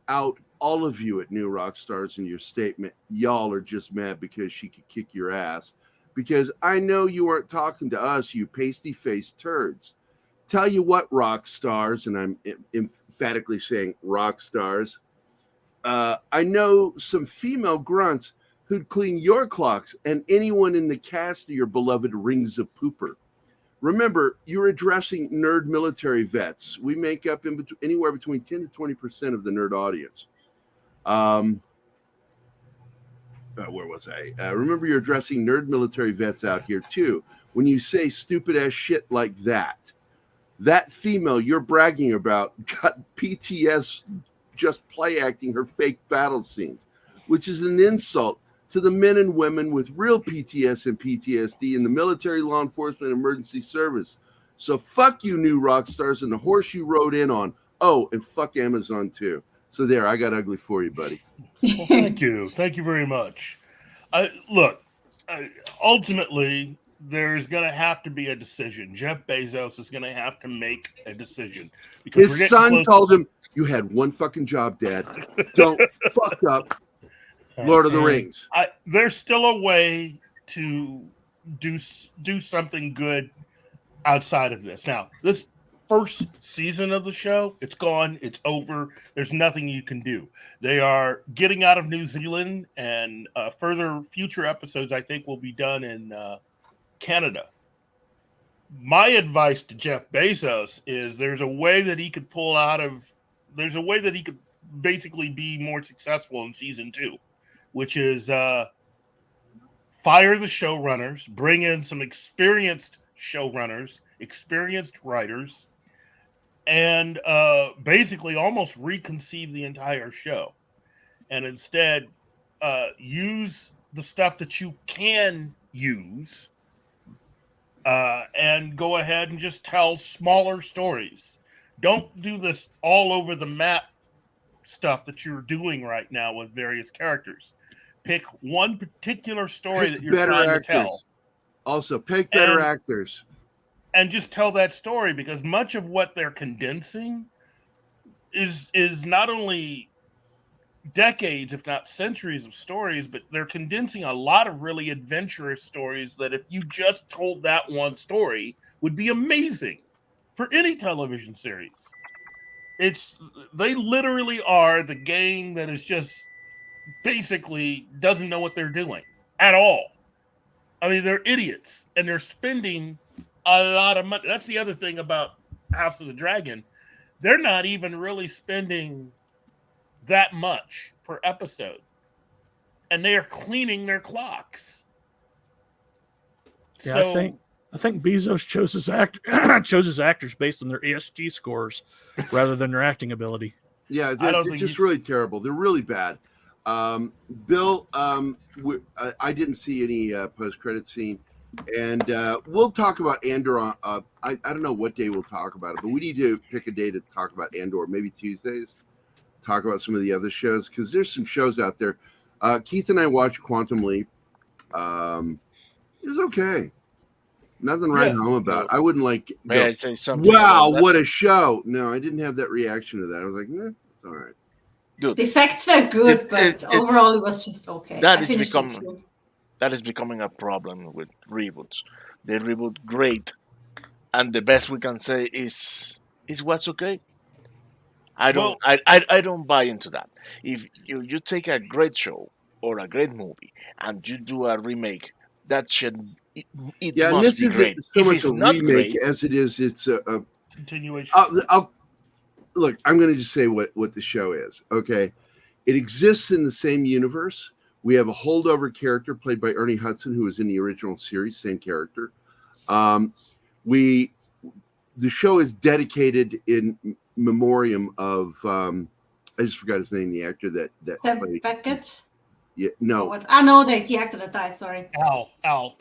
out all of you at New Rock Stars in your statement. Y'all are just mad because she could kick your ass. Because I know you weren't talking to us, you pasty-faced turds. Tell you what, rock stars, and I'm emphatically saying rock stars, I know some female grunts who'd clean your clocks and anyone in the cast of your beloved Rings of Pooper. Remember, you're addressing nerd military vets. We make up anywhere between 10 to 20% of the nerd audience. Where was I? Remember, you're addressing nerd military vets out here, too. When you say stupid-ass shit like that female you're bragging about got PTS just play acting her fake battle scenes, which is an insult to the men and women with real PTS and PTSD in the military, law enforcement, emergency service. So fuck you, new rock stars, and the horse you rode in on. Oh, and fuck Amazon too. So there, I got ugly for you, buddy. Well, thank you. Thank you very much. Look, ultimately, there's going to have to be a decision. Jeff Bezos is going to have to make a decision. Because his son told him, you had one fucking job, Dad. Don't fuck up Lord of the Rings. There's still a way to do something good outside of this. Now, this first season of the show, it's gone. It's over. There's nothing you can do. They are getting out of New Zealand, and further future episodes, I think, will be done in Canada. My advice to Jeff Bezos is there's a way that he could basically be more successful in season 2. Which is fire the showrunners, bring in some experienced showrunners, experienced writers, and basically almost reconceive the entire show. And instead, use the stuff that you can use and go ahead and just tell smaller stories. Don't do this all over the map stuff that you're doing right now with various characters. Pick one particular story that you're trying to tell. Also, pick better actors. And just tell that story, because much of what they're condensing is not only decades, if not centuries of stories, but they're condensing a lot of really adventurous stories that if you just told that one story would be amazing for any television series. They literally are the gang that is just basically doesn't know what they're doing at all. I mean, they're idiots, and they're spending a lot of money. That's the other thing about House of the Dragon. They're not even really spending that much per episode, and they are cleaning their clocks. Yeah, so, I think Bezos chose his actors based on their ESG scores rather than their acting ability. Yeah, they're just really terrible. They're really bad. Bill, I didn't see any post-credit scene. And we'll talk about Andor on. I don't know what day we'll talk about it, but we need to pick a day to talk about Andor. Maybe Tuesdays. Talk about some of the other shows because there's some shows out there. Keith and I watched Quantum Leap. It was okay. Nothing right home about. I wouldn't like. May I say something? Wow, what a show! No, I didn't have that reaction to that. I was like, nah, it's all right. Dude, The effects were good, but overall it was just okay. That I is finished it too. that is becoming a problem with reboots. They reboot great, and the best we can say is what's okay. I don't buy into that. If you take a great show or a great movie and you do a remake, that should it Yeah, and must this be isn't great. so If much it's a not remake great, as it is. It's a Continuation. I'll look. I'm going to just say what the show is. Okay, it exists in the same universe. We have a holdover character played by Ernie Hudson, who was in the original series, same character. The show is dedicated in memoriam of I just forgot his name, the actor that Sam played. Beckett? Yeah, no, What? I know the actor that died, sorry. Al.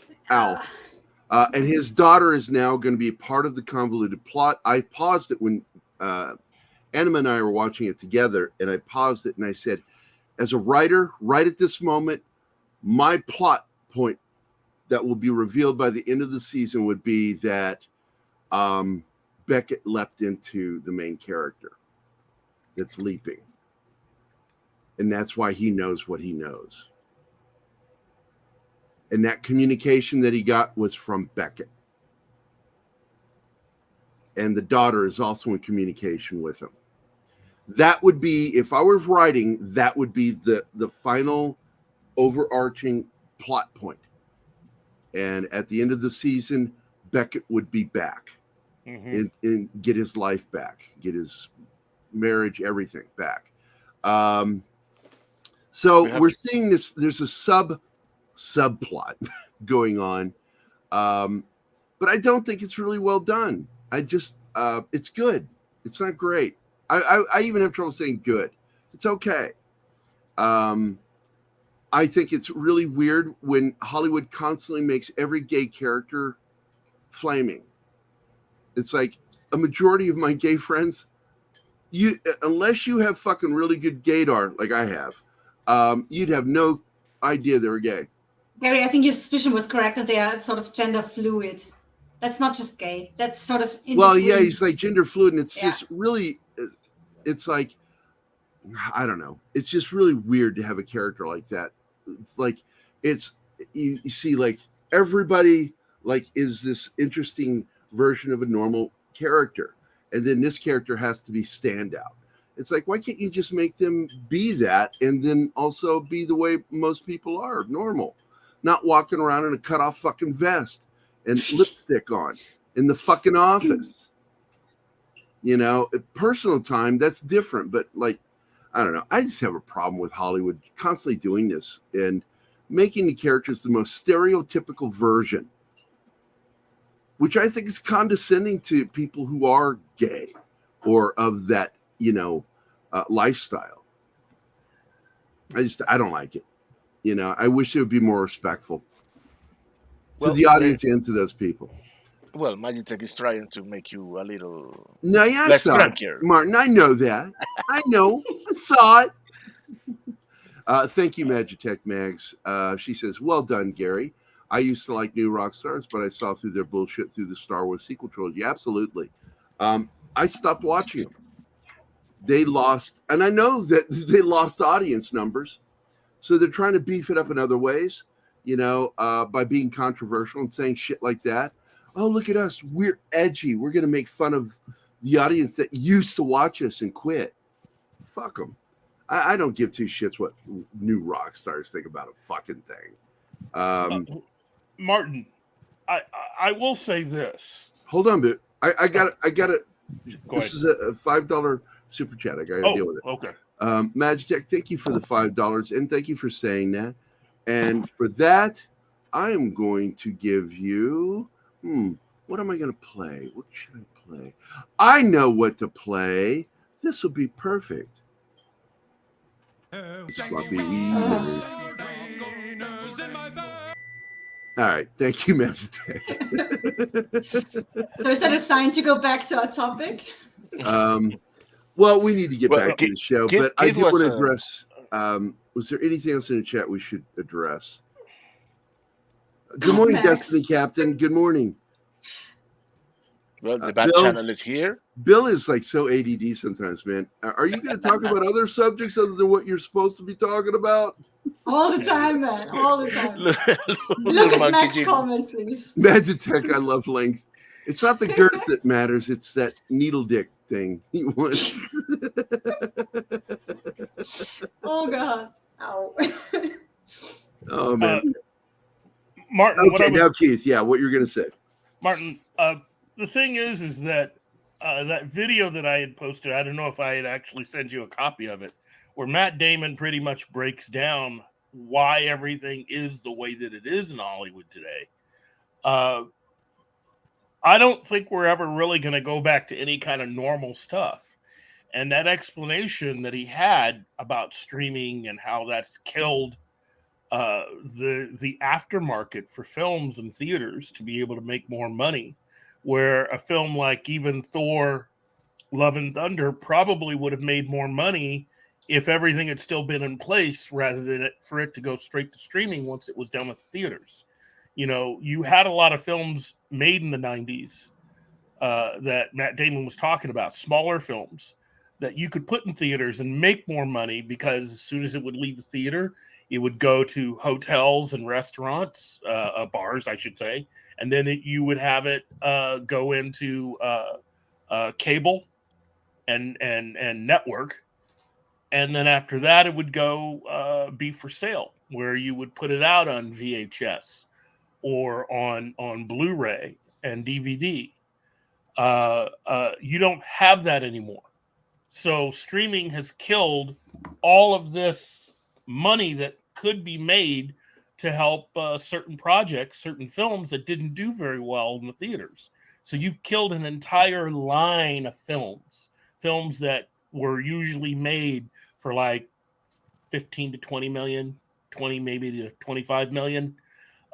And his daughter is now going to be part of the convoluted plot. I paused it when Anima and I were watching it together, and I paused it and I said, as a writer, right at this moment, my plot point that will be revealed by the end of the season would be that Beckett leapt into the main character that's leaping. And that's why he knows what he knows. And that communication that he got was from Beckett. And the daughter is also in communication with him. That would be, if I was writing, that would be the final overarching plot point. And at the end of the season, Beckett would be back and get his life back, get his marriage, everything back. So we're seeing this, there's a subplot going on. But I don't think it's really well done. It's good. It's not great. I even have trouble saying good. It's okay. I think it's really weird when Hollywood constantly makes every gay character flaming. It's like a majority of my gay friends, unless you have fucking really good gaydar like I have, you'd have no idea they were gay. Gary, I think your suspicion was correct that they are sort of gender fluid. That's not just gay. That's sort of in between. Yeah, he's like gender fluid, and it's just really, it's like, I don't know. It's just really weird to have a character like that. It's like, you see like everybody like is this interesting version of a normal character. And then this character has to be standout. It's like, why can't you just make them be that and then also be the way most people are, normal? Not walking around in a cut-off fucking vest and lipstick on in the fucking office. You know, at personal time, that's different. But like, I don't know. I just have a problem with Hollywood constantly doing this and making the characters the most stereotypical version, which I think is condescending to people who are gay or of that, lifestyle. I don't like it. I wish it would be more respectful to the audience and to those people. Well, Magitech is trying to make you a little less crankier. Martin, I know that. I know. I saw it. Thank you, Magitech Mags. She says, well done, Gary. I used to like New Rock Stars, but I saw through their bullshit through the Star Wars sequel trilogy. Absolutely. I stopped watching them. They lost, and I know that they lost audience numbers. So they're trying to beef it up in other ways, by being controversial and saying shit like that. Oh, look at us. We're edgy. We're going to make fun of the audience that used to watch us and quit. Fuck them. I don't give two shits what New Rock Stars think about a fucking thing. Martin, I will say this. Hold on, but I got it. Go this ahead. is a $5 super chat. I got to deal with it. Okay. Magitech, thank you for the $5 and thank you for saying that. And for that, I am going to give you. What am I going to play? What should I play? I know what to play. This will be perfect. Sloppy wieners. All right. Thank you, Magic. So is that a sign to go back to our topic? Well, we need to get Well, back to the show, Kid- but I Kid do want was, to address. Was there anything else in the chat we should address? Good morning, Max. Destiny Captain. Good morning. Well, the bad Bill- channel is here. Bill is like so ADD sometimes, man. Are you going to talk about other subjects other than what you're supposed to be talking about? All the time, man. All the time. Look Look at Monkey Mac's Jim. comment, please. Magitech, I love length. It's not the girth that matters. It's that needle dick thing. He wants. Oh God. Ow. Oh man. Martin, what I Okay, was now Keith. Yeah, what you're going to say? Martin, the thing is that that video that I had posted, I don't know if I had actually sent you a copy of it, where Matt Damon pretty much breaks down why everything is the way that it is in Hollywood today. I don't think we're ever really going to go back to any kind of normal stuff. And that explanation that he had about streaming and how that's killed the aftermarket for films and theaters to be able to make more money, where a film like even Thor Love and Thunder probably would have made more money if everything had still been in place rather than for it to go straight to streaming once it was done with theaters. You know, you had a lot of films made in the 90s that Matt Damon was talking about, smaller films that you could put in theaters and make more money because as soon as it would leave the theater, it would go to hotels and restaurants, bars, I should say, and then you would have it go into cable and network, and then after that, it would go be for sale, where you would put it out on VHS or on Blu-ray and DVD. You don't have that anymore. So streaming has killed all of this money that could be made to help certain projects, certain films that didn't do very well in the theaters. So you've killed an entire line of films that were usually made for like 15 to 20 million, 20 maybe to 25 million.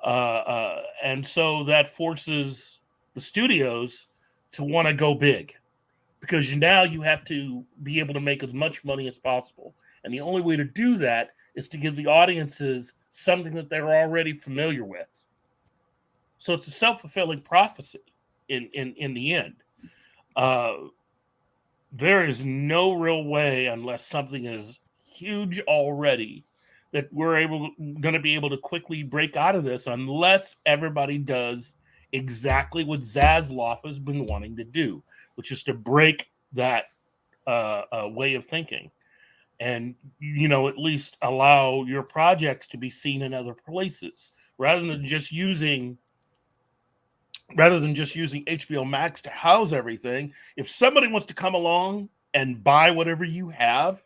And so that forces the studios to want to go big, because now you have to be able to make as much money as possible. And the only way to do that is to give the audiences something that they're already familiar with. So it's a self-fulfilling prophecy in the end. There is no real way, unless something is huge already, that we're going to be able to quickly break out of this unless everybody does exactly what Zaslav has been wanting to do, which is to break that way of thinking. And, you know, at least allow your projects to be seen in other places rather than just using HBO Max to house everything. If somebody wants to come along and buy whatever you have,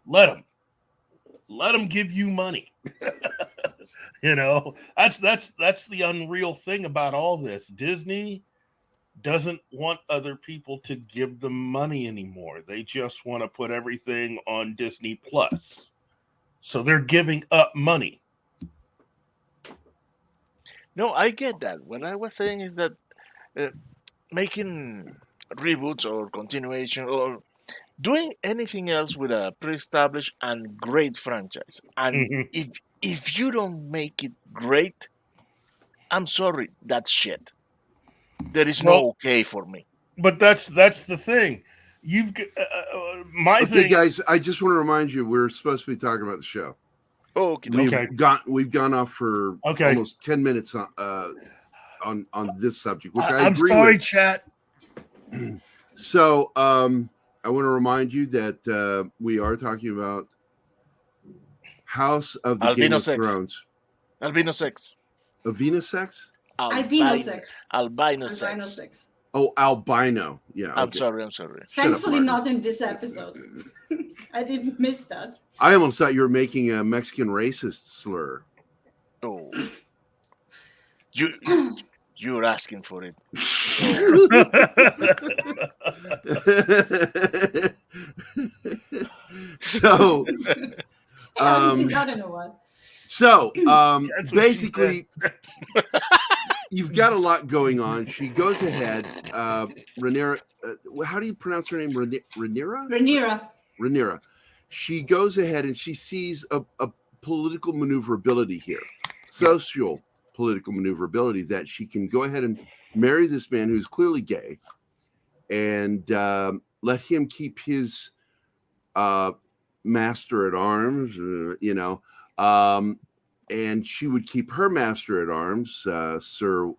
let them give you money. You know, that's the unreal thing about all this. Disney doesn't want other people to give them money anymore. They just want to put everything on Disney Plus. So they're giving up money. No, I get that. What I was saying is that making reboots or continuation or doing anything else with a pre-established and great franchise, and if you don't make it great, I'm sorry, that's shit. There is no okay for me. But that's the thing. You've Okay, guys, I just want to remind you we're supposed to be talking about the show. Oh, okay. We've gone off for almost 10 minutes on this subject, which I agree sorry, with. chat. So I want to remind you that we are talking about House of the Albino Game of sex. Thrones. Albino sex. Albino sex? Albino sex. Albino Albino sex. sex. Oh, albino. Yeah. I'm okay. sorry. Thankfully, not in this episode. I didn't miss that. I almost thought you were making a Mexican racist slur. Oh. You're asking for it. I haven't seen that in a while. So That's what she basically, you've got a lot going on. She goes ahead. Rhaenyra, how do you pronounce her name? Rhaenyra? Rhaenyra. She goes ahead and she sees a political maneuverability here, social political maneuverability, that she can go ahead and marry this man who's clearly gay and let him keep his master at arms, and she would keep her master at arms, Sir.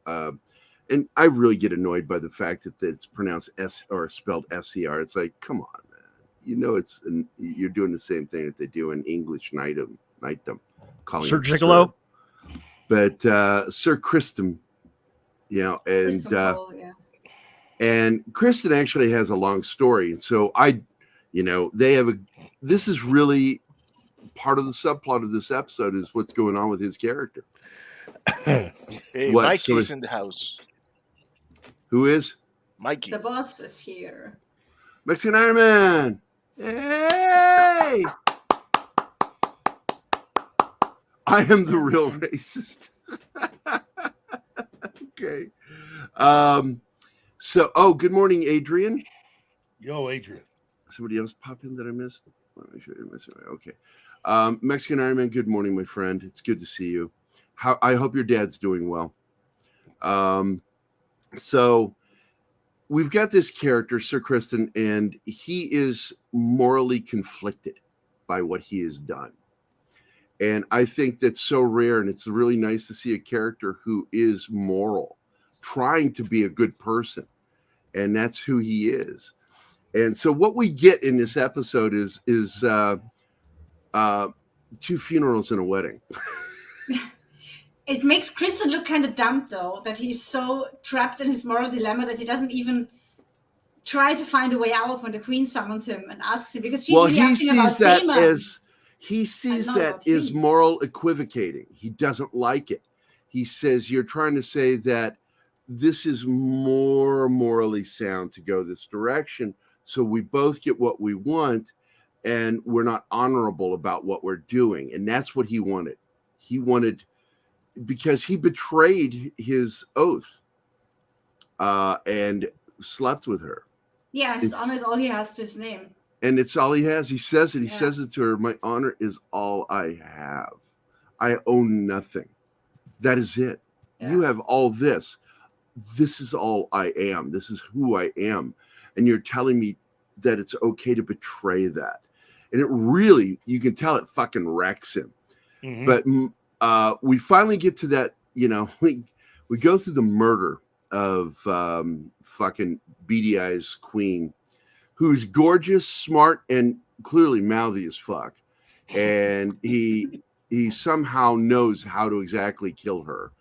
And I really get annoyed by the fact that it's pronounced S or spelled SCR. It's like, come on, man. You're doing the same thing that they do in English knightdom, calling Sir it Gigolo. But Sir Kristen, and Kristen actually has a long story, and so this is really part of the subplot of this episode is what's going on with his character. Hey, Mikey's in the house. Who is? Mikey. The boss is here. Mexican Iron Man. Hey! I am the real racist. Okay. Good morning, Adrian. Yo, Adrian. Somebody else pop in that I missed? Let me show you. Okay. Mexican Iron Man, good morning, my friend. It's good to see you. I hope your dad's doing well. So we've got this character, Sir Kristen, and he is morally conflicted by what he has done. And I think that's so rare, and it's really nice to see a character who is moral, trying to be a good person, and that's who he is. And so what we get in this episode is 2 funerals and a wedding. It makes Kristen look kind of dumb, though, that he's so trapped in his moral dilemma that he doesn't even try to find a way out when the Queen summons him and asks him, because she's really asking about payment. He sees that as moral equivocating. He doesn't like it. He says, you're trying to say that this is more morally sound to go this direction, so we both get what we want, and we're not honorable about what we're doing. And that's what he wanted. He wanted, because he betrayed his oath and slept with her. Yeah, his honor is all he has to his name. And it's all he has. He says it. He says it to her. My honor is all I have. I own nothing. That is it. Yeah. You have all this. This is all I am. This is who I am. And you're telling me that it's okay to betray that. And it really, you can tell it fucking wrecks him. Mm-hmm. But we finally get to that, we go through the murder of fucking Beady Eyes Queen, who's gorgeous, smart, and clearly mouthy as fuck. And he somehow knows how to exactly kill her.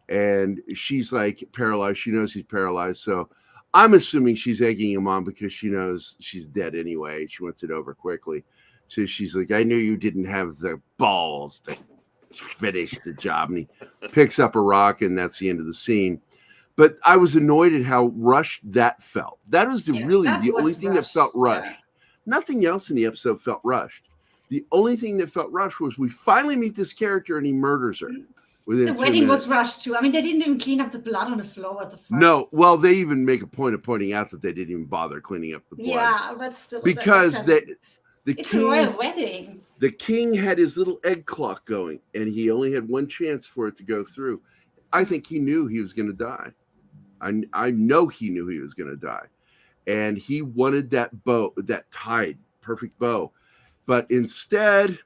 And she's like paralyzed. She knows he's paralyzed. So I'm assuming she's egging him on because she knows she's dead anyway. She wants it over quickly. So she's like, I knew you didn't have the balls to finish the job. And he picks up a rock, and that's the end of the scene. But I was annoyed at how rushed that felt. That was the only thing that felt rushed. Yeah. Nothing else in the episode felt rushed. The only thing that felt rushed was we finally meet this character and he murders her. The wedding was rushed too. I mean, they didn't even clean up the blood on the floor at the front. No, well, they even make a point of pointing out that they didn't even bother cleaning up the blood. Yeah, but still. Because it's a royal wedding. The king had his little egg clock going, and he only had one chance for it to go through. I think he knew he was going to die. I know he knew he was going to die. And he wanted that bow, that tied, perfect bow. But instead,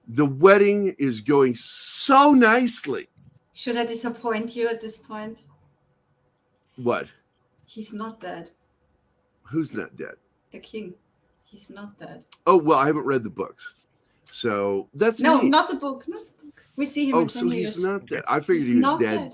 the wedding is going so nicely. Should I disappoint you at this point? What? He's not dead. Who's not dead? The king. He's not dead. Oh, well, I haven't read the books. So that's not the book. Not the book. We see him in 10 years. He's not dead. I figured he was dead.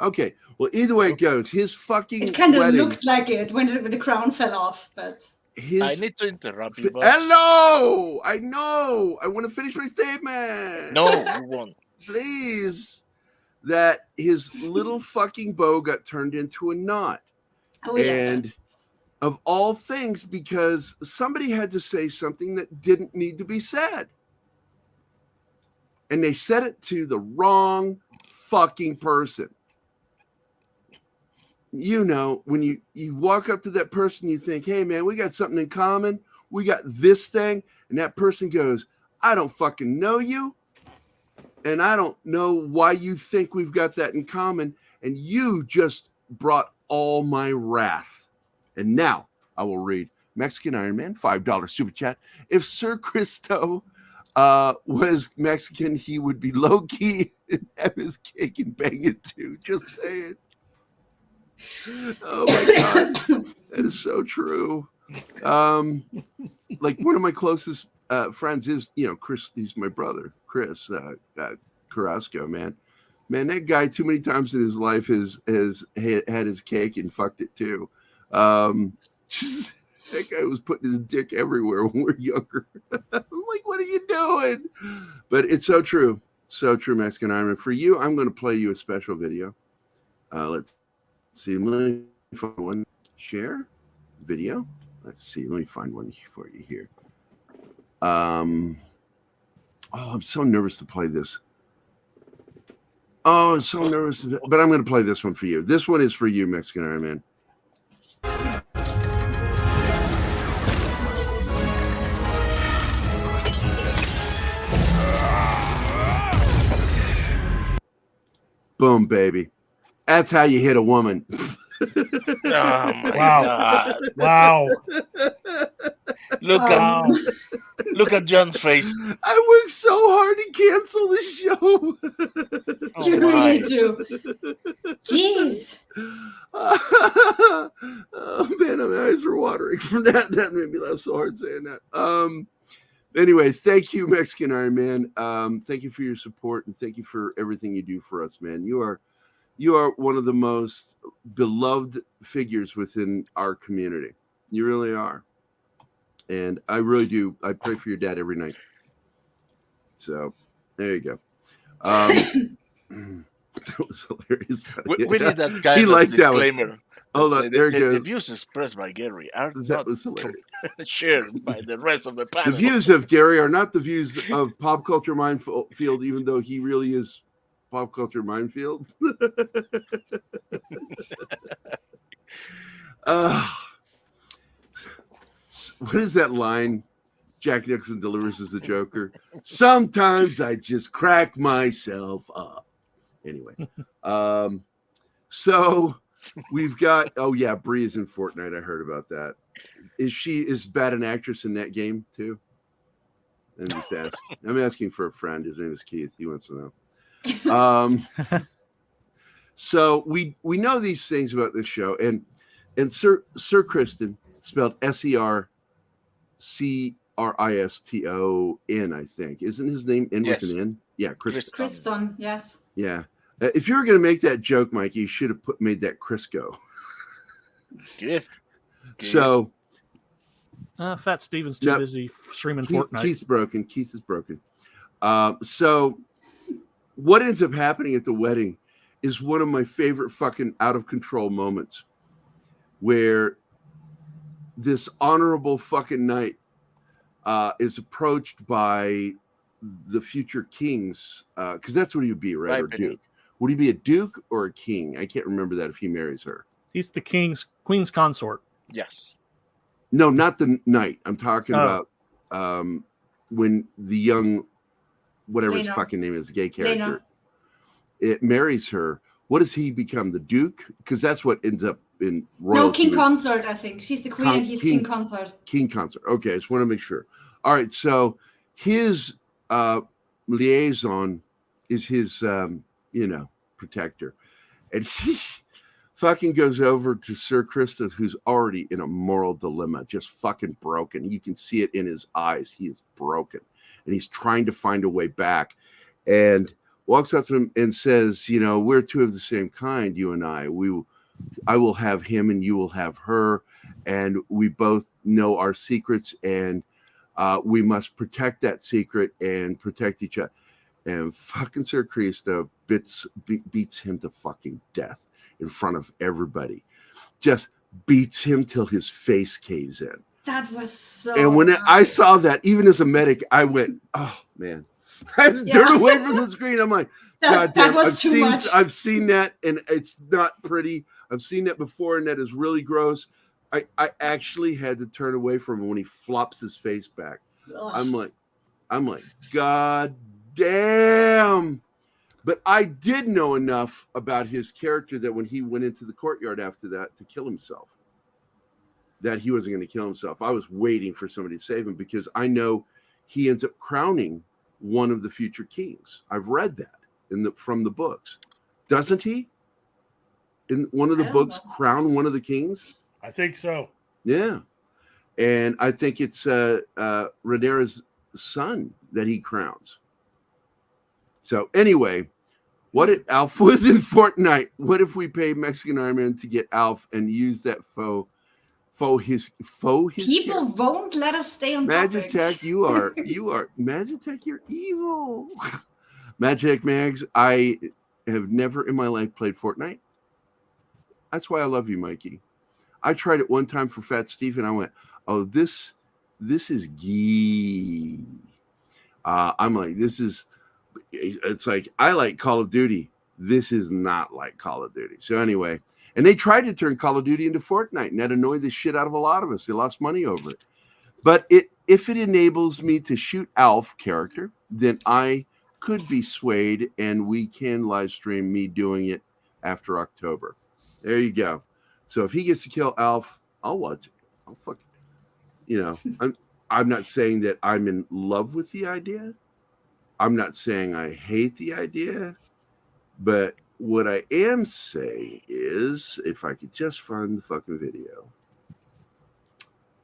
Okay. Well, either way it goes, his fucking It kind of looked like it when the crown fell off, but... I need to interrupt you, boss. Hello! I know! I want to finish my statement! No, you won't. Please. That his little fucking bow got turned into a knot. Oh, yeah. And of all things, because somebody had to say something that didn't need to be said. and they set it to the wrong fucking person. You know, when you walk up to that person, you think, hey, man, we got something in common. We got this thing. And that person goes, I don't fucking know you. And I don't know why you think we've got that in common. And you just brought all my wrath. And now I will read Mexican Iron Man, $5 super chat. If Sir Christo was Mexican, he would be low key and have his cake and bang it too. Just saying. Oh my God, that is so true. Like one of my closest friends is, you know, Chris. He's my brother, Chris Carrasco. Man, that guy too many times in his life has had his cake and fucked it too. Just, that guy was putting his dick everywhere when we were younger. I'm like, what are you doing? But it's so true, Mexican Iron Man. For you, I'm going to play you a special video. Let's see. Let me find one. Share video. Let's see. Let me find one for you here. Oh, I'm so nervous to play this. Oh, I'm so nervous. But I'm going to play this one for you. This one is for you, Mexican Iron Man. Boom, baby. That's how you hit a woman. Oh my Wow. God. Wow. Look at John's face. I worked so hard to cancel the show. You really do. Jeez. Oh man, my eyes are watering from that. That made me laugh so hard saying that. Anyway, thank you, Mexican Iron Man. Thank you for your support and thank you for everything you do for us, man. You are one of the most beloved figures within our community. You really are. And I really do. I pray for your dad every night. So there you go. That was hilarious. We need that kind He of liked that one. disclaimer. Hold on, there it The goes. views expressed by Gerry are That not was hilarious. shared by the rest of the The panel. views of Gerry are not the views of Pop Culture Minefield, even though he really is Pop Culture Minefield. What is that line Jack Nicholson delivers as the Joker? Sometimes I just crack myself up. Anyway, so we've got, oh yeah, Bree is in Fortnite. I heard about that. Is bad an actress in that game too? I'm asking for a friend. His name is Keith. He wants to know. So we know these things about this show, and Sir Kristen, spelled Sercriston, I think. Isn't his name in with an N? Yeah, Kriston, yes. Yeah. If you were going to make that joke, Mike, you should have made that Crisco. Yes. So. Fat Steven's too busy streaming Fortnite. Keith is broken. So what ends up happening at the wedding is one of my favorite fucking out of control moments where this honorable fucking knight is approached by the future kings, because that's what he would be, right? Or duke. Would he be a duke or a king? I can't remember that if he marries her. He's the queen's consort. Yes. No, not the knight. I'm talking about when the young, whatever his fucking name is, gay character, it marries her. What does he become? The duke? Because that's what ends up in royalty. No, king consort, I think. She's the queen and he's king consort. King consort. Okay, I just want to make sure. All right, so his liaison is his, protector. And he fucking goes over to Sir Christos, who's already in a moral dilemma, just fucking broken. You can see it in his eyes. He is broken. And he's trying to find a way back. And walks up to him and says, we're two of the same kind, you and I. I will have him and you will have her. And we both know our secrets, and we must protect that secret and protect each other. And fucking Sir Christo beats him to fucking death in front of everybody. Just beats him till his face caves in. That was so And when nice. I saw that, even as a medic, I went, oh man. I had to turn away from the screen. I'm like, God damn, that was too much. I've seen that, and it's not pretty. I've seen that before, and that is really gross. I actually had to turn away from him when he flops his face back. Ugh. I'm like, God damn. But I did know enough about his character that when he went into the courtyard after that to kill himself, that he wasn't going to kill himself. I was waiting for somebody to save him because I know he ends up crowning one of the future kings. I've read that from the books. Doesn't he? In one of the books, crown one of the kings? I think so. Yeah. And I think it's Rhaenyra's son that he crowns. So anyway, what if Alf was in Fortnite? What if we pay Mexican Iron Man to get Alf and use that his People won't let us stay on topic. Magitech, you are Magitech, you're evil. Magitech Mags, I have never in my life played Fortnite. That's why I love you, Mikey. I tried it one time for Fat Steve and I went, oh, this is gee. I'm like, it's like, I like Call of Duty. This is not like Call of Duty. So anyway, and they tried to turn Call of Duty into Fortnite, and that annoyed the shit out of a lot of us. They lost money over it. But if it enables me to shoot Alf character, then I could be swayed, and we can live stream me doing it after October. There you go. So if he gets to kill Alf, I'll watch it. I'll fucking, I'm not saying that I'm in love with the idea. I'm not saying I hate the idea, but what I am saying is, if I could just find the fucking video.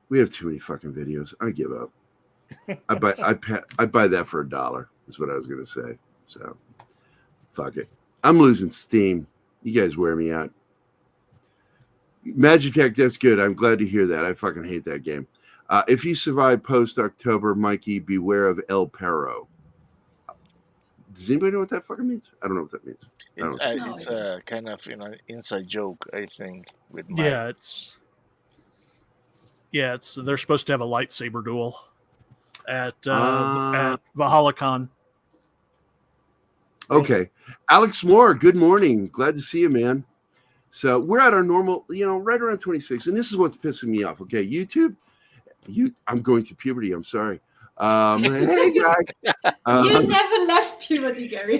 We have too many fucking videos. I give up. I buy that for $1 is what I was going to say. So, fuck it. I'm losing steam. You guys wear me out. Magitech, that's good. I'm glad to hear that. I fucking hate that game. If you survive post-October, Mikey, beware of El Perro. Does anybody know what that fucking means? I don't know what that means. It's a kind of inside joke, I think. With Mike. It's they're supposed to have a lightsaber duel at ValhallaCon. Okay, Alex Moore. Good morning. Glad to see you, man. So we're at our normal, right around 26, and this is what's pissing me off. Okay, YouTube. I'm going through puberty. I'm sorry. Hey guy. You never left puberty, Gerry.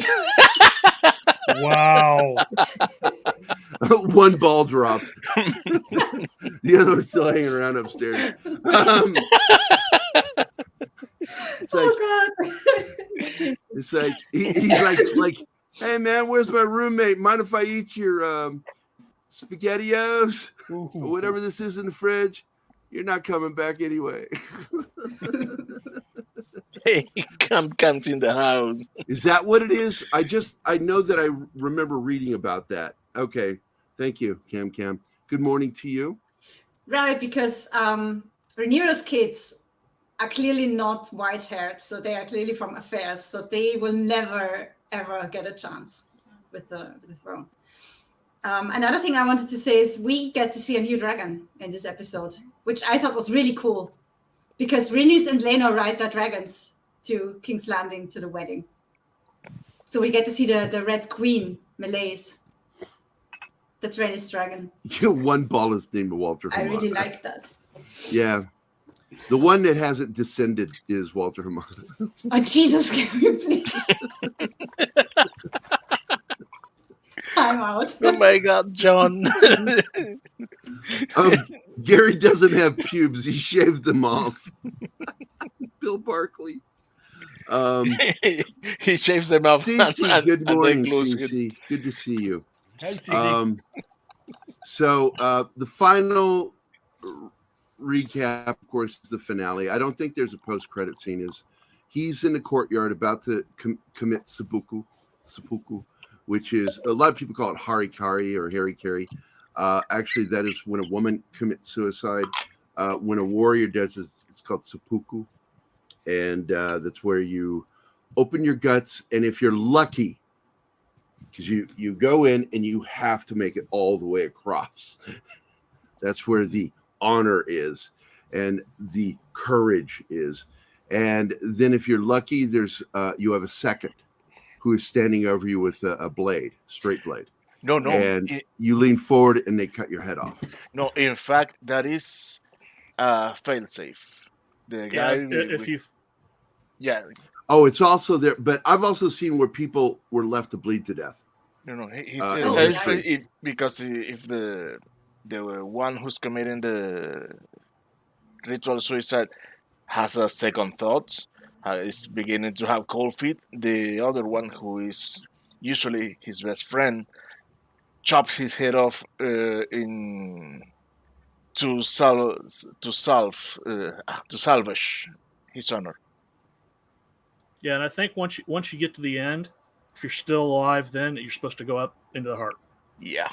Wow. One ball dropped. The other was still hanging around upstairs. It's like, God. It's like he's like, hey man, where's my roommate? Mind if I eat your SpaghettiOs or whatever this is in the fridge? You're not coming back anyway. Hey, comes in the house. Is that what it is? I know that I remember reading about that. Okay. Thank you, Cam. Good morning to you. Right, because Rhaenyra's kids are clearly not white-haired, so they are clearly from affairs, so they will never, ever get a chance with the throne. Another thing I wanted to say is we get to see a new dragon in this episode, which I thought was really cool, because Rhaenys and Laenor ride their dragons to King's Landing to the wedding. So we get to see the Red Queen, Meleys. That's Rhaenys' dragon. One ball is named Walter Hamada. I really like that. Yeah. The one that hasn't descended is Walter Hamada. Oh, Jesus, can you please? I'm out. Oh my God, John. Gerry doesn't have pubes. He shaved them off. Bill Barkley. He shaves them off. CC, good morning, CC. Good to see you. So the final recap, of course, is the finale. I don't think there's a post-credit scene. Is he's in the courtyard about to commit seppuku, which is a lot of people call it harikari or harikari. Actually, that is when a woman commits suicide. When a warrior does it, it's called seppuku, and that's where you open your guts, and if you're lucky, because you go in and you have to make it all the way across. That's where the honor is and the courage is. And then if you're lucky, there's you have a second who is standing over you with a blade, straight blade. No, And you lean forward and they cut your head off. No, in fact, that is fail safe. The guy, if you yeah. Oh, it's also there, but I've also seen where people were left to bleed to death. No, he's nice. because if the one who's committing the ritual suicide has a second thoughts, is beginning to have cold feet, the other one, who is usually his best friend, chops his head off to salvage his honor. Yeah, and I think once you get to the end, if you're still alive, then you're supposed to go up into the heart. Yeah.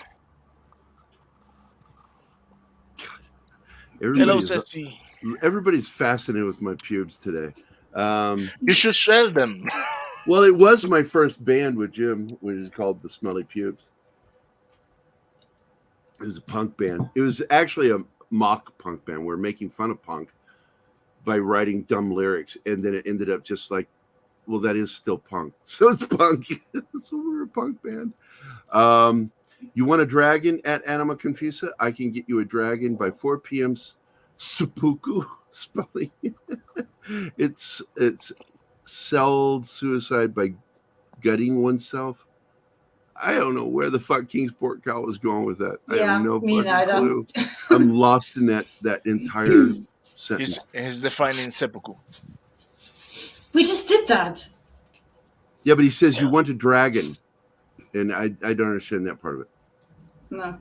Everybody's fascinated with my pubes today. You should sell them. Well, it was my first band with Jim, which is called the Smelly Pubes. It was a punk band. It was actually a mock punk band. We were making fun of punk by writing dumb lyrics, and then it ended up just like, well, that is still punk. So it's punk. So we're a punk band. You want a dragon at Anima Confusa? I can get you a dragon by 4 p.m. Seppuku spelling. It's cell suicide by gutting oneself. I don't know where the fuck Kingsport Cal was going with that. I have no fucking clue. I'm lost in that entire sentence. He's defining seppuku. We just did that. Yeah, but he says you want a dragon, and I don't understand that part of it. No.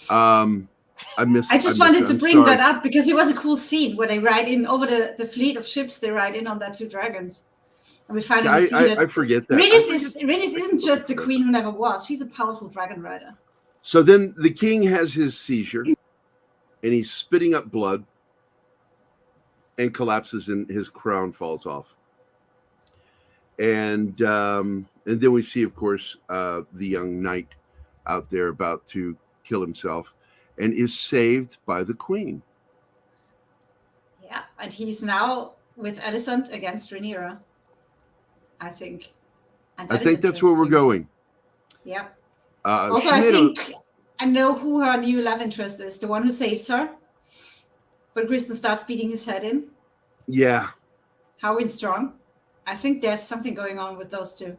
I just wanted to bring that up because it was a cool scene where they ride in over the fleet of ships. They ride in on that 2 dragons. And we finally see that. I forget that. Rhaenys isn't just the queen who never was. She's a powerful dragon rider. So then the king has his seizure, and he's spitting up blood and collapses, and his crown falls off. And then we see, of course, the young knight out there about to kill himself, and is saved by the queen. Yeah, and he's now with Alicent against Rhaenyra, I think. And I think that's where we're going. Yeah. Also, I think I know who her new love interest is, the one who saves her. When Kristen starts beating his head in. Yeah. Howard Strong. I think there's something going on with those two.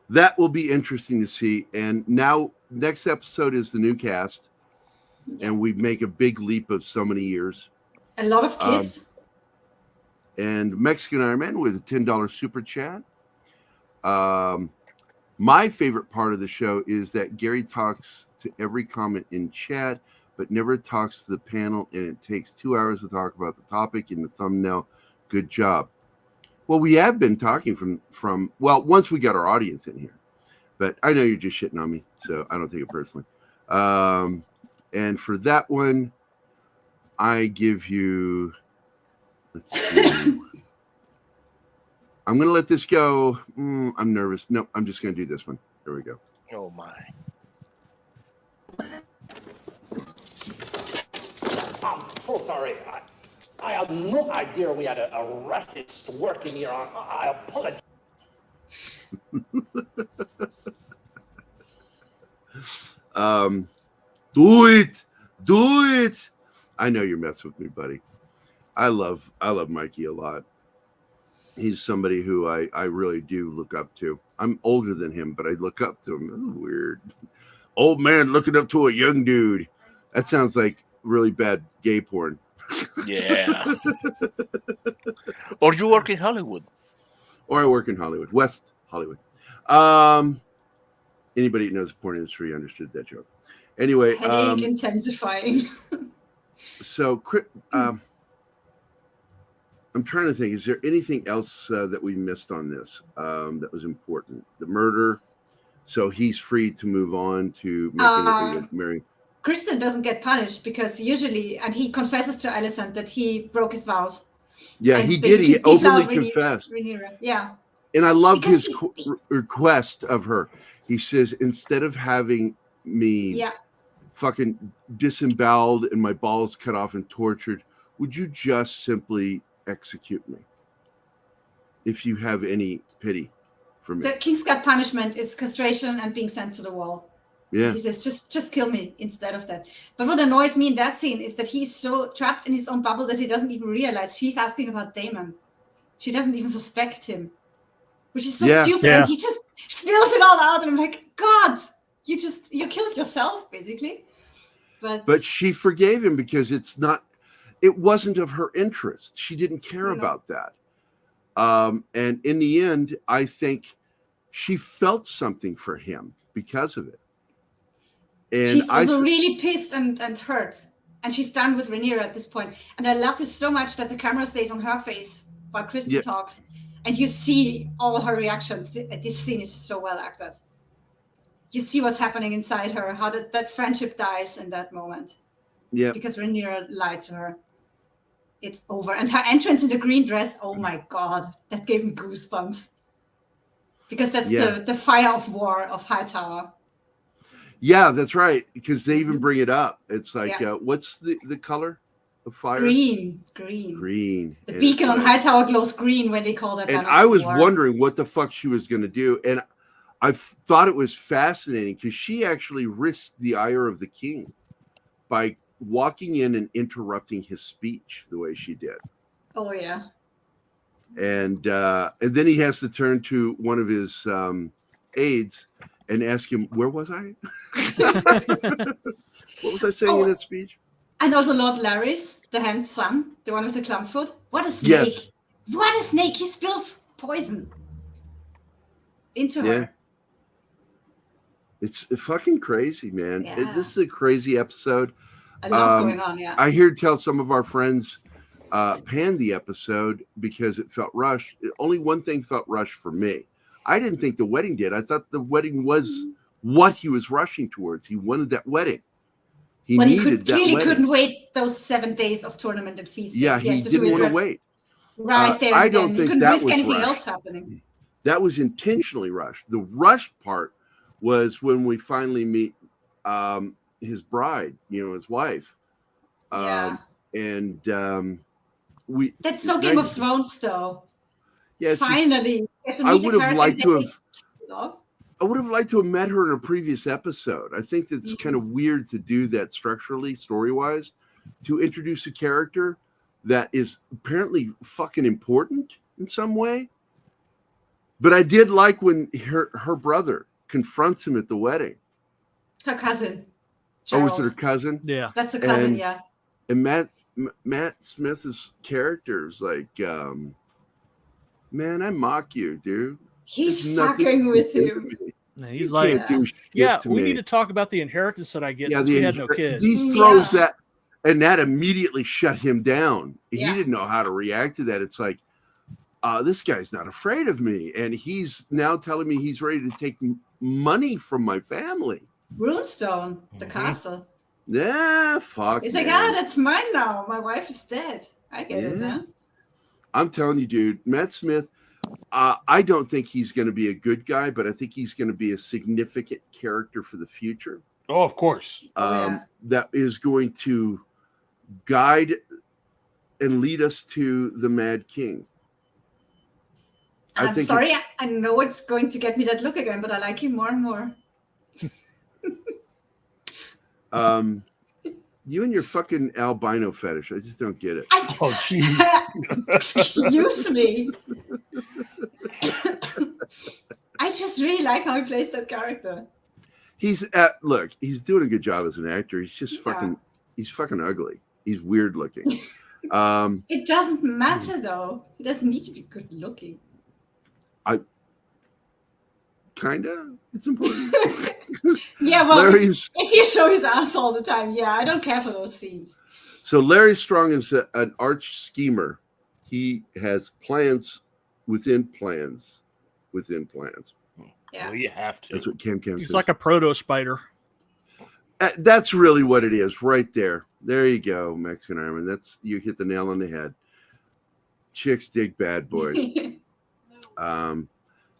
That will be interesting to see. And now, next episode is the new cast. Yeah. And we make a big leap of so many years. A lot of kids. And Mexican Iron Man with a $10 super chat. My favorite part of the show is that Gerry talks to every comment in chat, but never talks to the panel, and it takes 2 hours to talk about the topic in the thumbnail. Good job. Well, we have been talking from once we got our audience in here, but I know you're just shitting on me, so I don't take it personally. And for that one, I give you, let's see. I'm going to let this go. I'm nervous. No, I'm just going to do this one. There we go. Oh, my. I'm so sorry. I had no idea we had a racist working here. I apologize. Do it. I know you're messing with me, buddy. I love Mikey a lot. He's somebody who I really do look up to. I'm older than him, but I look up to him. That's weird. Old man looking up to a young dude. That sounds like really bad gay porn. Yeah. Or you work in Hollywood. Or I work in Hollywood. West Hollywood. Anybody who knows the porn industry understood that joke. Anyway. Headache intensifying. So, I'm trying to think. Is there anything else that we missed on this that was important? The murder. So he's free to move on to making it marrying. Kristen doesn't get punished because usually, and he confesses to Alicent that he broke his vows. Yeah, he did. He openly confessed. Yeah. And I love his request of her. He says, instead of having me fucking disemboweled and my balls cut off and tortured, would you just simply execute me. If you have any pity for me. The King's Guard punishment is castration and being sent to the wall. Yeah. He says, just kill me instead of that. But what annoys me in that scene is that he's so trapped in his own bubble that he doesn't even realize she's asking about Damon. She doesn't even suspect him, which is so stupid. Yeah. And he just spills it all out, and I'm like, God, you killed yourself, basically. But she forgave him because it wasn't of her interest. She didn't care about that. And in the end, I think she felt something for him because of it. And she's also really pissed and hurt. And she's done with Rhaenyra at this point. And I love this so much that the camera stays on her face while Kristen talks. And you see all her reactions. This scene is so well acted. You see what's happening inside her, how that friendship dies in that moment. Yeah. Because Rhaenyra lied to her. It's over. And her entrance in the green dress, oh my God, that gave me goosebumps. Because that's the fire of war of Hightower. Yeah, that's right. Because they even bring it up. It's like, what's the color of fire? Green. The beacon on Hightower glows green when they call that. And I was wondering what the fuck she was going to do. And I thought it was fascinating because she actually risked the ire of the king by walking in and interrupting his speech the way she did. Oh, yeah. And then he has to turn to one of his aides and ask him, where was I? What was I saying in that speech? And also Lord Larrys, the Hand's son, the one with the clubfoot. What a snake. Yes. What a snake. He spills poison into her. It's fucking crazy, man. Yeah. This is a crazy episode. A lot going on, yeah. I hear tell some of our friends panned the episode because it felt rushed. Only one thing felt rushed for me. I didn't think the wedding did. I thought the wedding was what he was rushing towards. He wanted that wedding. He couldn't wait those 7 days of tournament and feasting. Yeah, he didn't want to wait. Right there. I don't think that was anything rushed. else happening. That was intentionally rushed. The rushed part was when we finally meet his bride, his wife. And we. That's so Game of Thrones, though. Yeah, finally. I would have liked to have met her in a previous episode. I think that's kind of weird to do that structurally, story-wise, to introduce a character that is apparently fucking important in some way. But I did like when her brother confronts him at the wedding. Her cousin. Gerald. Oh, is it her cousin? Yeah. That's the cousin, yeah. And Matt Smith's character is like, man, I mock you, dude. He's fucking with you. He's like, we need to talk about the inheritance that I get since we had no kids. He throws that, and that immediately shut him down. He didn't know how to react to that. It's like, this guy's not afraid of me, and he's now telling me he's ready to take money from my family. Runestone, the castle. Yeah, fuck. He's like, that's mine now. My wife is dead. I get it now. I'm telling you, dude, Matt Smith, I don't think he's going to be a good guy, but I think he's going to be a significant character for the future. Oh, of course. That is going to guide and lead us to the Mad King. I'm sorry, I know it's going to get me that look again, but I like him more and more. You and your fucking albino fetish. I just don't get it. Oh, jeez. Excuse me. I just really like how he plays that character. He's he's doing a good job as an actor. He's just he's fucking ugly. He's weird looking. It doesn't matter though. He doesn't need to be good looking. It's important. Yeah, well, if you show his ass all the time, I don't care for those scenes. So Larry Strong is an arch schemer. He has plans within plans within plans. Yeah, well, you have to. That's what Cam He's says. like a proto spider. That's really what it is, right there. There you go, Mexican Ironman. You hit the nail on the head. Chicks dig bad boys.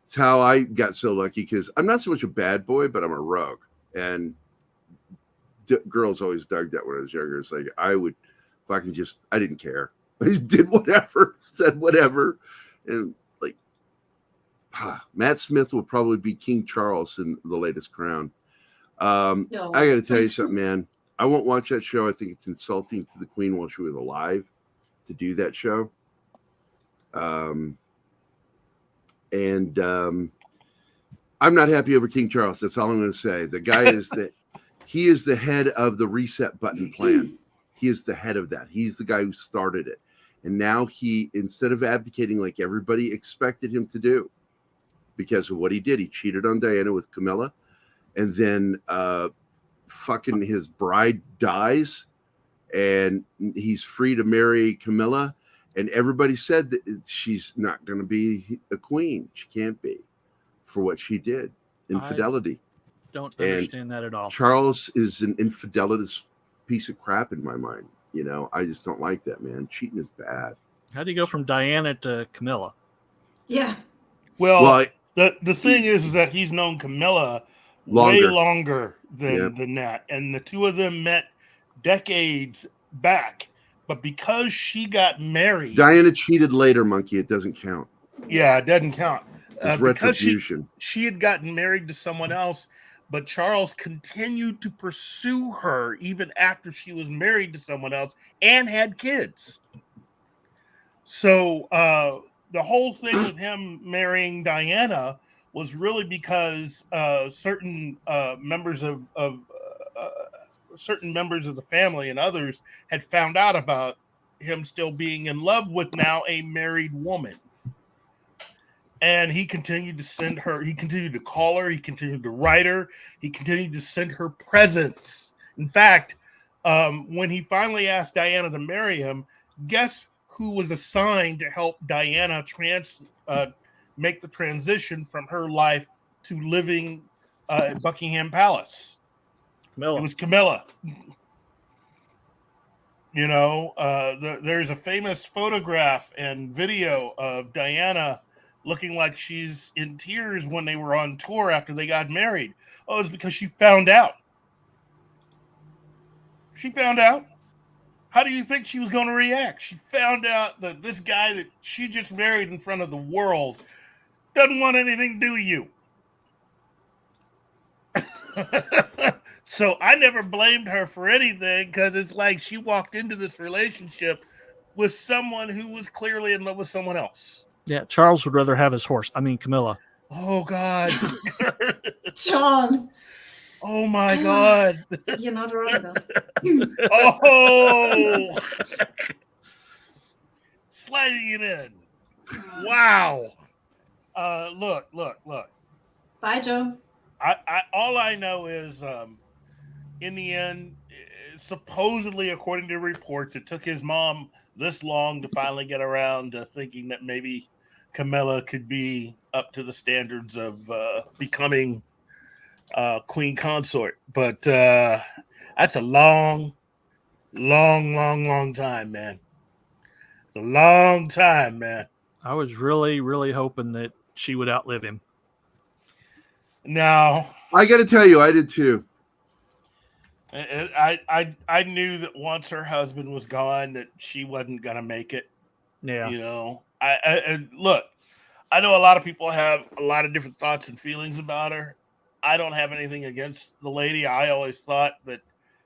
It's how I got so lucky because I'm not so much a bad boy, but I'm a rogue. And girls always dug that when I was younger. It's like I would fucking I didn't care. He did whatever, said whatever, and like Matt Smith will probably be King Charles in the latest Crown. No. I got to tell you something, man. I won't watch that show. I think it's insulting to the Queen while she was alive to do that show. I'm not happy over King Charles. That's all I'm going to say. The guy he is the head of the reset button plan. He is the head of that. He's the guy who started it. And now he, instead of abdicating like everybody expected him to do, because of what he did, he cheated on Diana with Camilla, and then fucking his bride dies, and he's free to marry Camilla, and everybody said that she's not going to be a queen. She can't be for what she did. Infidelity. Don't understand that at all. Charles is an infidelitous piece of crap in my mind. You know, I just don't like that, man. Cheating is bad. How do you go from Diana to Camilla? Yeah. Well, the thing is that he's known Camilla way longer than that. And the two of them met decades back. But because she got married... Diana cheated later, Monkey. It doesn't count. Yeah, it doesn't count. It's Because retribution. she had gotten married to someone else, but Charles continued to pursue her even after she was married to someone else and had kids. So the whole thing with him marrying Diana was really because certain members of the family and others had found out about him still being in love with now a married woman. And he continued to send her, he continued to call her, he continued to write her, he continued to send her presents. In fact, when he finally asked Diana to marry him, guess who was assigned to help Diana make the transition from her life to living at Buckingham Palace? Camilla. It was Camilla. You know, there's a famous photograph and video of Diana looking like she's in tears when they were on tour after they got married. Oh, it's because she found out. She found out. How do you think she was going to react? She found out that this guy that she just married in front of the world doesn't want anything to do with you. So I never blamed her for anything, because it's like she walked into this relationship with someone who was clearly in love with someone else. Yeah, Charles would rather have his horse. I mean, Camilla. Oh, God. John. Oh, my God. You're not wrong, though. Oh. Sliding it in. Wow. Look. Bye, Joe. All I know is, in the end, supposedly, according to reports, it took his mom this long to finally get around to thinking that maybe Camilla could be up to the standards of becoming queen consort. But that's a long time, man. It's a long time, man. I was really hoping that she would outlive him. No. I got to tell you, I did too. I knew that once her husband was gone that she wasn't gonna make it. Yeah. You know, I look, I know a lot of people have a lot of different thoughts and feelings about her. I don't have anything against the lady. I always thought that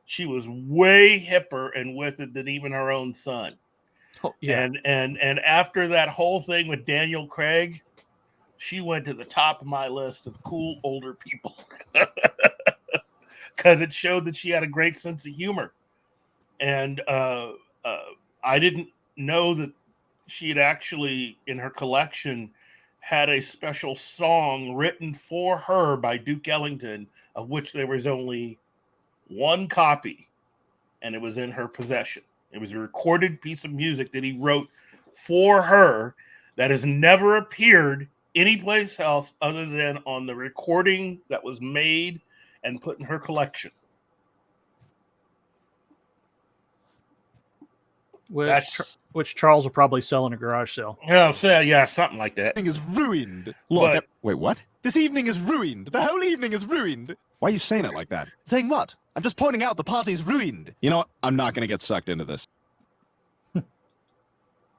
she was way hipper and with it than even her own son. Oh, yeah. And after that whole thing with Daniel Craig, she went to the top of my list of cool older people. Because it showed that she had a great sense of humor. And I didn't know that she had actually, in her collection, had a special song written for her by Duke Ellington, of which there was only one copy, and it was in her possession. It was a recorded piece of music that he wrote for her that has never appeared anyplace else other than on the recording that was made and put in her collection. Which Charles will probably sell in a garage sale. Yeah, something like that. Is ruined. Look, wait, what? This evening is ruined. The whole evening is ruined. Why are you saying it like that? Saying what? I'm just pointing out the party's ruined. You know what? I'm not going to get sucked into this.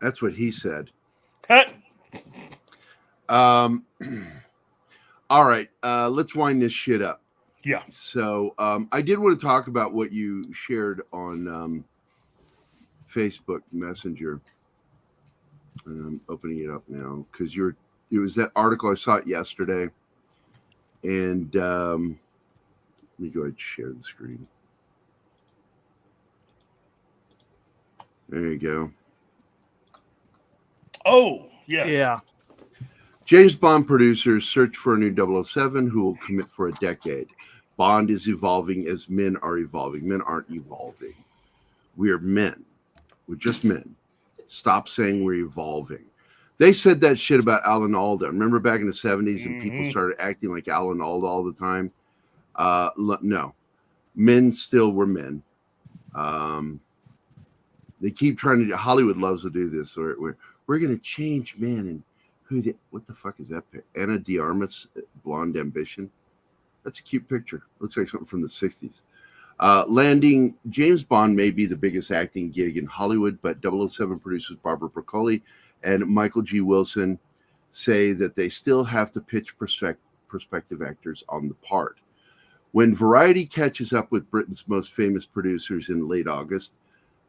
That's what he said. Cut. All right, let's wind this shit up. Yeah. So I did want to talk about what you shared on Facebook Messenger. I'm opening it up now because it was that article. I saw it yesterday, and let me go ahead and share the screen. There you go. Oh, yes. Yeah. James Bond producers search for a new 007 who will commit for a decade. Bond is evolving as men are evolving. Men aren't evolving. We are men. We're just men. Stop saying we're evolving. They said that shit about Alan Alda. Remember back in the 70s and people started acting like Alan Alda all the time? No. Men still were men. They keep trying to. Hollywood loves to do this. We're going to change men. And what the fuck is that? Anna de Armas, Blonde Ambition. That's a cute picture. Looks like something from the 60s. Landing James Bond may be the biggest acting gig in Hollywood, but 007 producers Barbara Broccoli and Michael G. Wilson say that they still have to pitch prospective actors on the part. When Variety catches up with Britain's most famous producers in late August,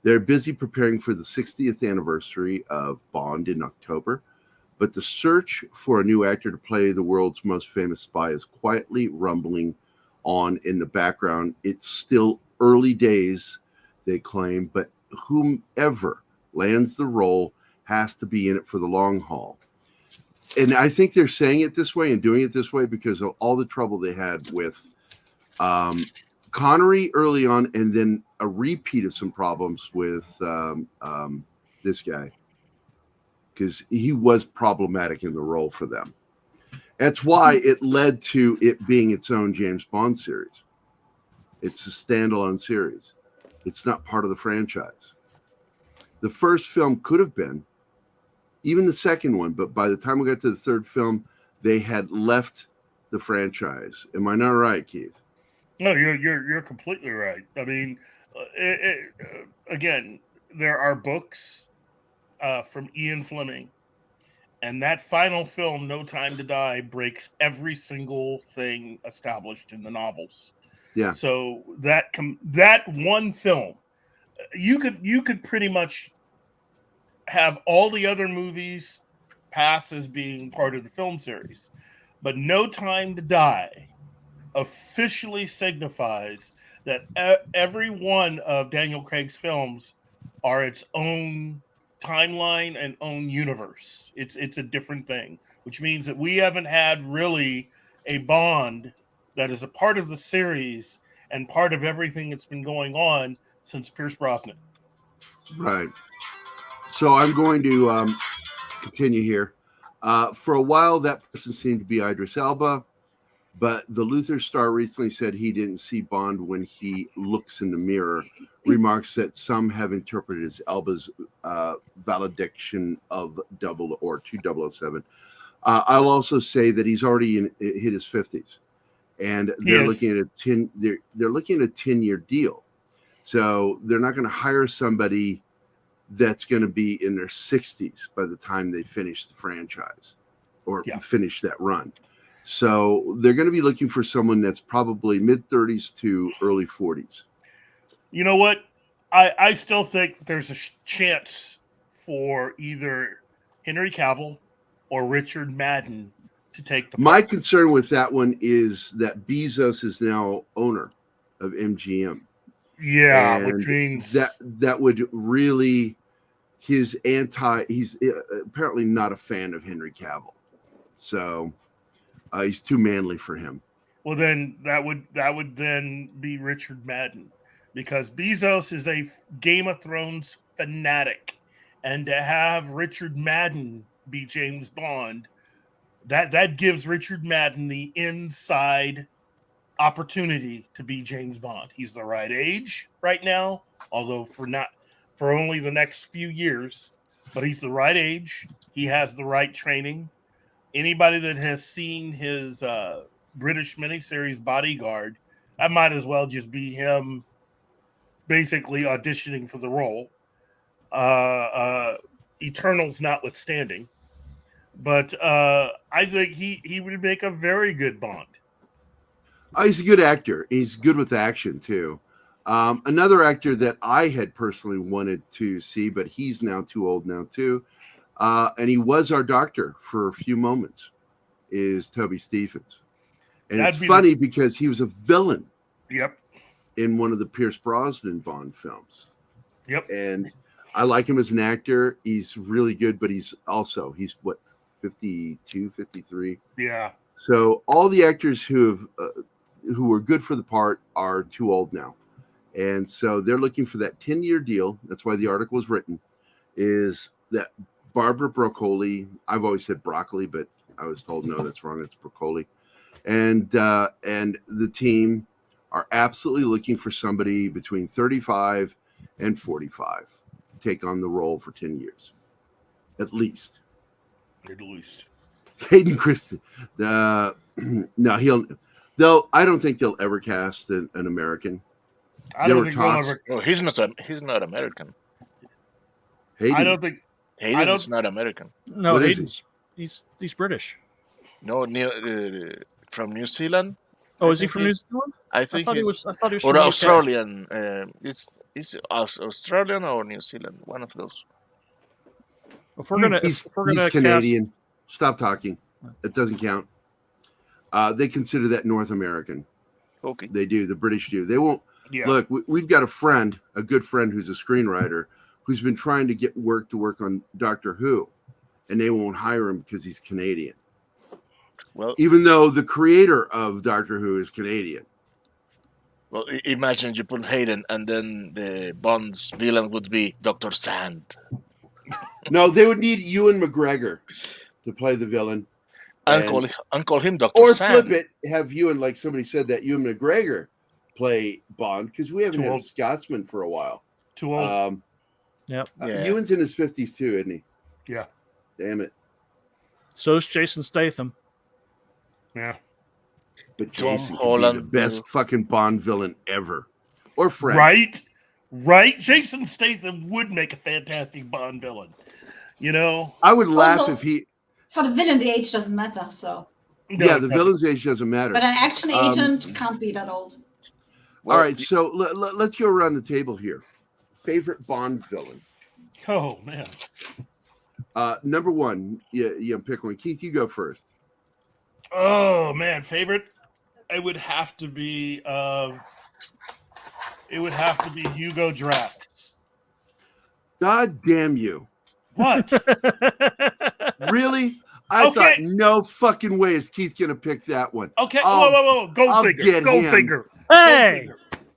they're busy preparing for the 60th anniversary of Bond in October, but the search for a new actor to play the world's most famous spy is quietly rumbling on in the background. It's still early days, they claim, but whomever lands the role has to be in it for the long haul. And I think they're saying it this way and doing it this way because of all the trouble they had with Connery early on, and then a repeat of some problems with this guy, because he was problematic in the role for them. That's why it led to it being its own James Bond series. It's a standalone series. It's not part of the franchise. The first film could have been, even the second one, but by the time we got to the third film, they had left the franchise. Am I not right, Keith? No, you're completely right. I mean, again, there are books from Ian Fleming, and that final film, No Time to Die, breaks every single thing established in the novels. Yeah. So that one film, you could pretty much have all the other movies pass as being part of the film series, but No Time to Die officially signifies that every one of Daniel Craig's films are its own timeline and own universe. It's a different thing, which means that we haven't had really a Bond that is a part of the series and part of everything that's been going on since Pierce Brosnan. Right. So I'm going to continue here. For a while, that person seemed to be Idris Elba, but the Luther Star recently said he didn't see Bond when he looks in the mirror, remarks that some have interpreted as Elba's valediction of 007. I'll also say that he's already hit his 50s, and they're looking at they're looking at a 10-year deal. So they're not going to hire somebody that's going to be in their 60s by the time they finish the franchise or finish that run. So they're going to be looking for someone that's probably mid-30s to early 40s. You know what? I still think there's a chance for either Henry Cavill or Richard Madden to take the part. My concern with that one is that Bezos is now owner of MGM. Yeah, and which means that would really he's apparently not a fan of Henry Cavill, so he's too manly for him. Well, then that would then be Richard Madden, because Bezos is a Game of Thrones fanatic, and to have Richard Madden be James Bond, that gives Richard Madden the inside opportunity to be James Bond. He's the right age right now, although for only the next few years, but he's the right age. He has the right training. Anybody that has seen his British miniseries Bodyguard, that might as well just be him basically auditioning for the role. Eternals notwithstanding. But I think he would make a very good Bond. Oh, he's a good actor. He's good with action too. Another actor that I had personally wanted to see, but he's now too old now too, and he was our Doctor for a few moments, is Toby Stephens. And it's funny because he was a villain. Yep. In one of the Pierce Brosnan Bond films. Yep. And I like him as an actor. He's really good, but he's what, 52, 53? Yeah. So all the actors who were good for the part are too old now. And so they're looking for that 10-year deal. That's why the article was written, is that Barbara Broccoli, I've always said broccoli, but I was told, no, that's wrong. It's broccoli. And the team are absolutely looking for somebody between 35 and 45 to take on the role for 10 years, at least. At least. Hayden Christensen. No, I don't think they'll ever cast an American. I don't think they'll ever. Oh, he's not American. Hayden. I don't think. Hayden is not American. No, What is Hayden's he's British. No, from New Zealand. Oh, is he from New Zealand? I think he was. I thought he was or from Australian. It's Australian or New Zealand. One of those. If we're gonna, He's Canadian. Stop talking. It doesn't count. They consider that North American. Okay. They do. The British do. They won't. Yeah. Look, we've got a good friend who's a screenwriter who's been trying to get work on Doctor Who, and they won't hire him because he's Canadian. Well, even though the creator of Doctor Who is Canadian. Well, imagine you put Hayden, and then the Bond's villain would be Dr. Sand. No, they would need Ewan McGregor to play the villain. And call him Dr. Or Sand. flip it, have Ewan, like somebody said, that Ewan McGregor play Bond, because we haven't had Scotsman for a while. Too old. Yep. Ewan's in his 50s too, isn't he? Yeah. Damn it. So's Jason Statham. Yeah. But Jason could be the best fucking Bond villain ever. Or Fred. Right? Jason Statham would make a fantastic Bond villain. You know? I would laugh Also, if he... For the villain, the age doesn't matter, so. Yeah, the villain's age doesn't matter. But an action agent can't be that old. All right, so let's go around the table here. Favorite Bond villain? Oh, man. Number one, yeah, pick one. Keith, you go first. Oh, man. Favorite? It would have to be Hugo Drax. God damn you. What? Really? I thought no fucking way is Keith gonna pick that one. Okay, whoa. Goldfinger. Hey!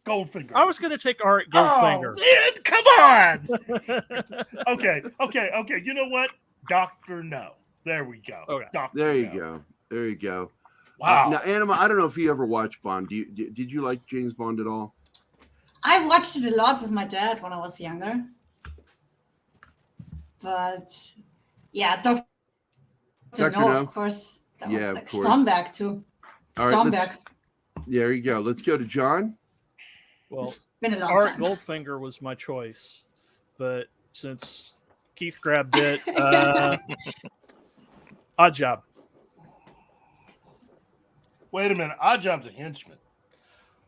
Goldfinger. I was going to take Art Goldfinger. Oh, man, come on. Okay. You know what? Dr. No. There we go. Okay. There you go. Wow. Now, Anima, I don't know if you ever watched Bond. Did you like James Bond at all? I watched it a lot with my dad when I was younger. But yeah, Dr. No, of course. That was like Stromberg too. Stromberg. There you go. Let's go to John. Well, it's been a long Art time. Goldfinger was my choice, but since Keith grabbed it, Odd Job. Wait a minute. Odd Job's a henchman.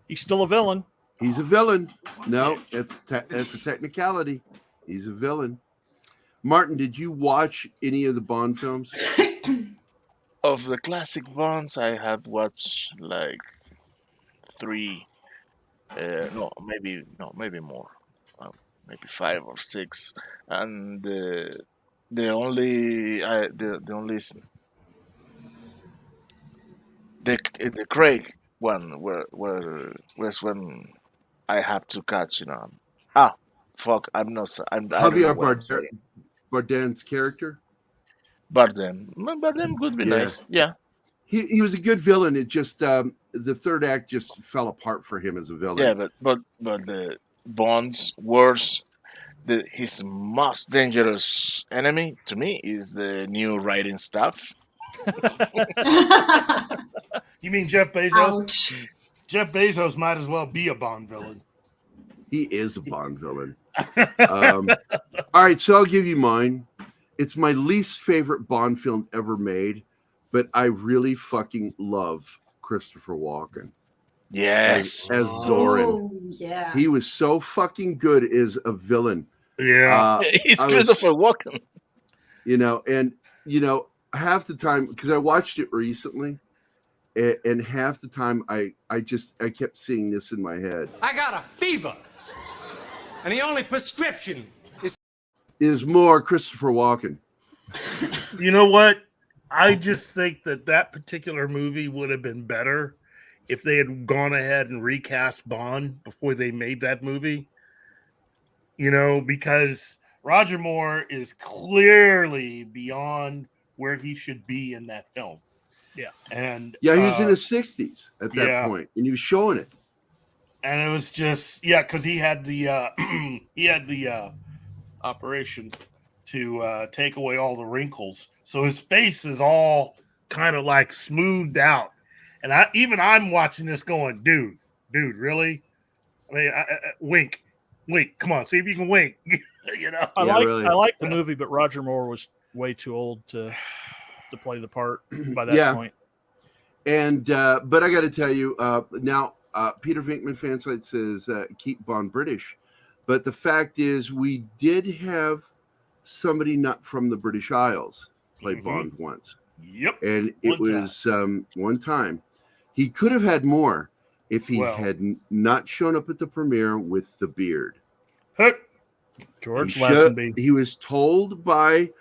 He's still a villain. He's a villain. No, it's a technicality. He's a villain. Martin, did you watch any of the Bond films? Of the classic Bonds, I have watched like 3. Maybe more. Maybe 5 or 6. And the Craig one was when I have to catch, fuck, I'm not. Javier Bardem's character. Bardem could be nice. Yeah, he was a good villain. It just the third act just fell apart for him as a villain. Yeah, but the Bond's worst, his most dangerous enemy to me is the new writing staff. You mean Jeff Bezos? Ouch. Jeff Bezos might as well be a Bond villain. He is a Bond villain. All right, so I'll give you mine. It's my least favorite Bond film ever made, but I really fucking love Christopher Walken. Yes. As Zorin. Oh, yeah. He was so fucking good as a villain. Yeah. It's Christopher Walken. You know, and, you know, half the time, because I watched it recently, and half the time I kept seeing this in my head. I got a fever. And the only prescription is more Christopher Walken. You know what? I just think that particular movie would have been better if they had gone ahead and recast Bond before they made that movie. You know, because Roger Moore is clearly beyond where he should be in that film. Yeah. And yeah, he was in his 60s at that point, and he was showing it. And it was just because he had the operation to take away all the wrinkles, so his face is all kind of like smoothed out. And I'm watching this going, dude, really? I mean, wink, come on, see if you can wink. You know, I like the movie, but Roger Moore was way too old to play the part by that point. And but I got to tell you now. Peter Venkman Fansite says keep Bond British, but the fact is we did have somebody not from the British Isles play Bond once. Yep, and it was one time. He could have had more if he had not shown up at the premiere with the beard. George Lazenby. He was told by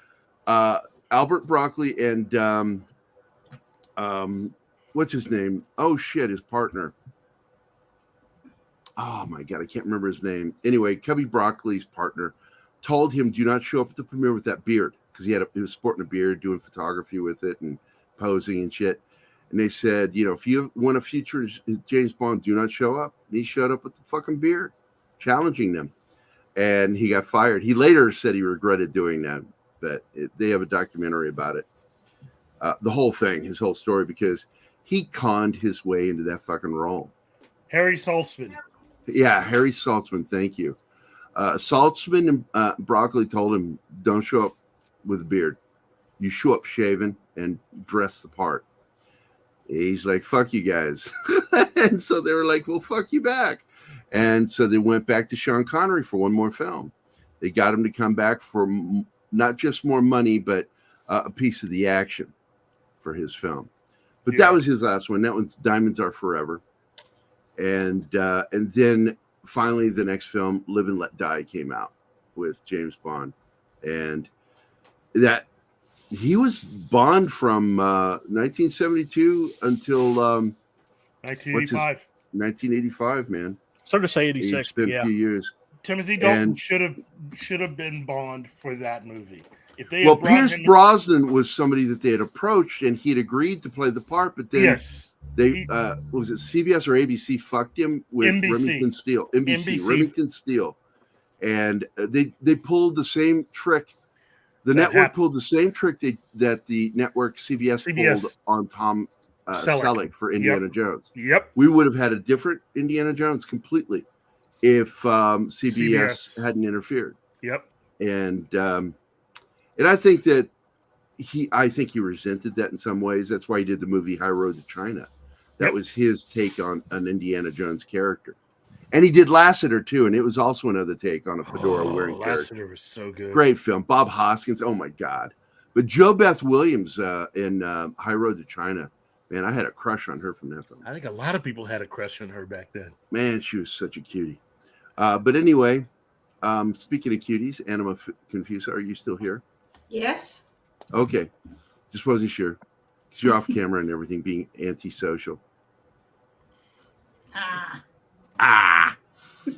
Albert Broccoli and what's his name? Oh shit, his partner. Oh my God, I can't remember his name. Anyway, Cubby Broccoli's partner told him, "Do not show up at the premiere with that beard," because he was sporting a beard, doing photography with it, and posing and shit. And they said, you know, if you want a future James Bond, do not show up. And he showed up with the fucking beard, challenging them, and he got fired. He later said he regretted doing that, but they have a documentary about it, the whole thing, his whole story, because he conned his way into that fucking role. Harry Saltzman. Yeah, Harry Saltzman. Thank you. Saltzman and Broccoli told him, "Don't show up with a beard. You show up shaven and dress the part." He's like, "Fuck you guys," and so they were like, "Well, fuck you back." And so they went back to Sean Connery for one more film. They got him to come back for not just more money, but a piece of the action for his film. But that was his last one. That one's Diamonds Are Forever. And then finally the next film, Live and Let Die, came out with James Bond, and that he was Bond from 1972 until 1985. 1985, man. Started to say 86. Spent a few years. Timothy Dalton should have been Bond for that movie. If they Pierce Brosnan was somebody that they had approached, and he had agreed to play the part, but then they was it CBS or ABC fucked him with Remington Steele. NBC. Remington Steele, and they pulled the same trick. The network pulled the same trick that the network CBS pulled on Tom Selleck for Indiana Jones. Yep, we would have had a different Indiana Jones completely if CBS hadn't interfered. Yep, and I think that he resented that in some ways. That's why he did the movie High Road to China. That was his take on an Indiana Jones character. And he did Lassiter too, and it was also another take on a fedora-wearing character. Lassiter was so good. Great film. Bob Hoskins, oh my God. But Jo Beth Williams in High Road to China, man, I had a crush on her from that film. I think a lot of people had a crush on her back then. Man, she was such a cutie. But anyway, speaking of cuties, Anima Confusa, are you still here? Yes. Okay. Just wasn't sure. Because you're off camera and everything, being antisocial.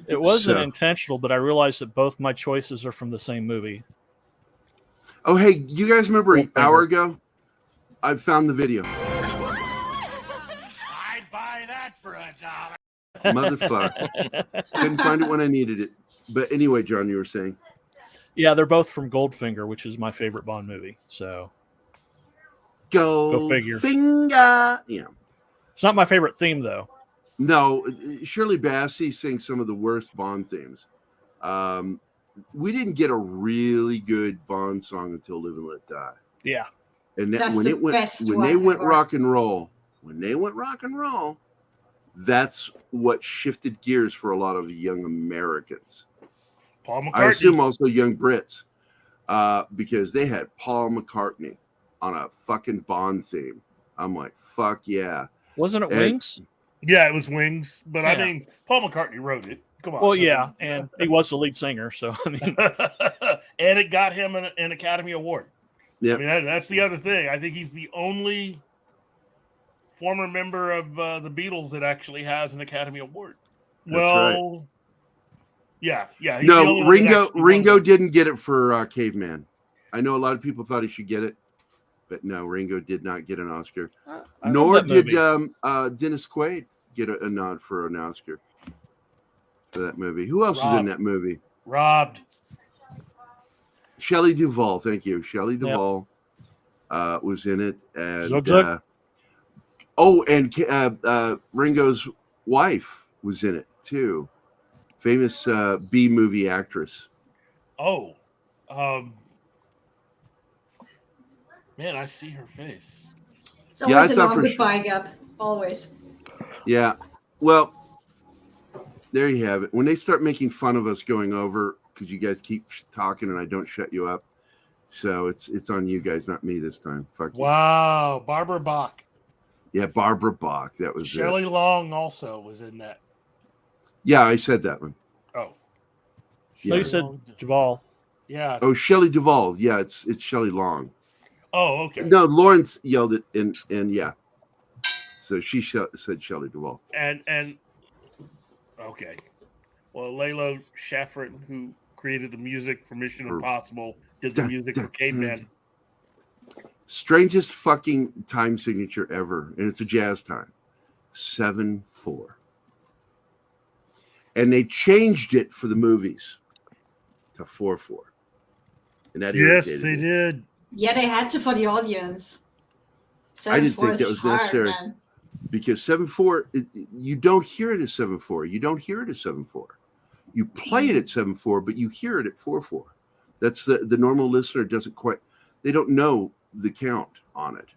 It wasn't intentional, but I realized that both my choices are from the same movie. Oh, hey, you guys remember an hour ago? I found the video. I'd buy that for $1. Motherfucker. Couldn't find it when I needed it. But anyway, John, you were saying? Yeah, they're both from Goldfinger, which is my favorite Bond movie. So go figure. Finger. Yeah. It's not my favorite theme, though. No, Shirley Bassey sings some of the worst Bond themes. we didn't get a really good Bond song until Live and Let Die. Yeah. And that, That's when the it went best when one they went ever. rock and roll, that's what shifted gears for a lot of young Americans. Paul McCartney. I assume also young Brits, because they had Paul McCartney on a fucking Bond theme. I'm like, fuck yeah. Wasn't it And- Wings? Yeah, it was Wings, but I Yeah. mean, Paul McCartney wrote it. Come on. Well, yeah, and he was the lead singer, so I mean, And it got him an Academy Award. Yep. I mean, that's the other thing. I think he's the only former member of the Beatles that actually has an Academy Award. That's Well, yeah. He's the only No, one that Ringo actually Ringo won. didn't get it for Caveman. I know a lot of people thought he should get it, but no, Ringo did not get an Oscar. I Nor love that did movie. Dennis Quaid get a nod for an Oscar for that movie. Who else was in Robbed. that movie? Robbed. Shelley Duvall, thank you. Shelley Duvall was in it, and Zug Zug. and Ringo's wife was in it too. Famous B movie actress. Oh, man, I see her face. It's Yeah, I always a thought long for goodbye gap. Always. Yeah, well, there you have it. When they start making fun of us going over because you guys keep talking and I don't shut you up, so it's on you guys, not me this time. Fuck you. Wow, Barbara Bach. Yeah, Barbara Bach. That was Shelley it. Long also was in that. Yeah, I said that one. Oh, Yeah. They said Duvall. yeah. Oh, Shelley Duvall. Yeah, it's Shelley Long. Oh, okay. No, Lawrence yelled it, and yeah. So she said Shelley Duvall. And okay. Well, Layla Schafferin, who created the music for Mission Impossible, did the music for Caveman. Strangest fucking time signature ever, and it's a jazz time. 7/4. And they changed it for the movies to 4/4. And that Yes, irritated they me. did. Yeah, they had to for the audience. I didn't 7/4 think is that was hard, necessary. man. Because 7/4, you don't hear it as 7/4. You don't hear it as 7/4. You play it at 7/4, but you hear it at 4/4. That's the normal listener doesn't quite. They don't know the count on it.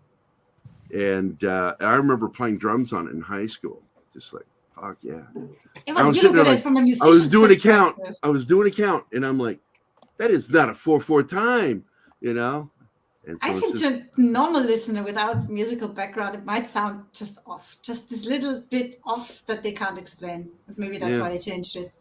And I remember playing drums on it in high school. Just like, fuck yeah. Yeah, I but was you sitting look there at it like, from a I was musician's doing a count. perspective. I was doing a count, and I'm like, that is not a 4/4 time, you know. And so I it's think just- to a normal listener without musical background, it might sound just off, just this little bit off that they can't explain. Maybe that's Yeah. why they changed it.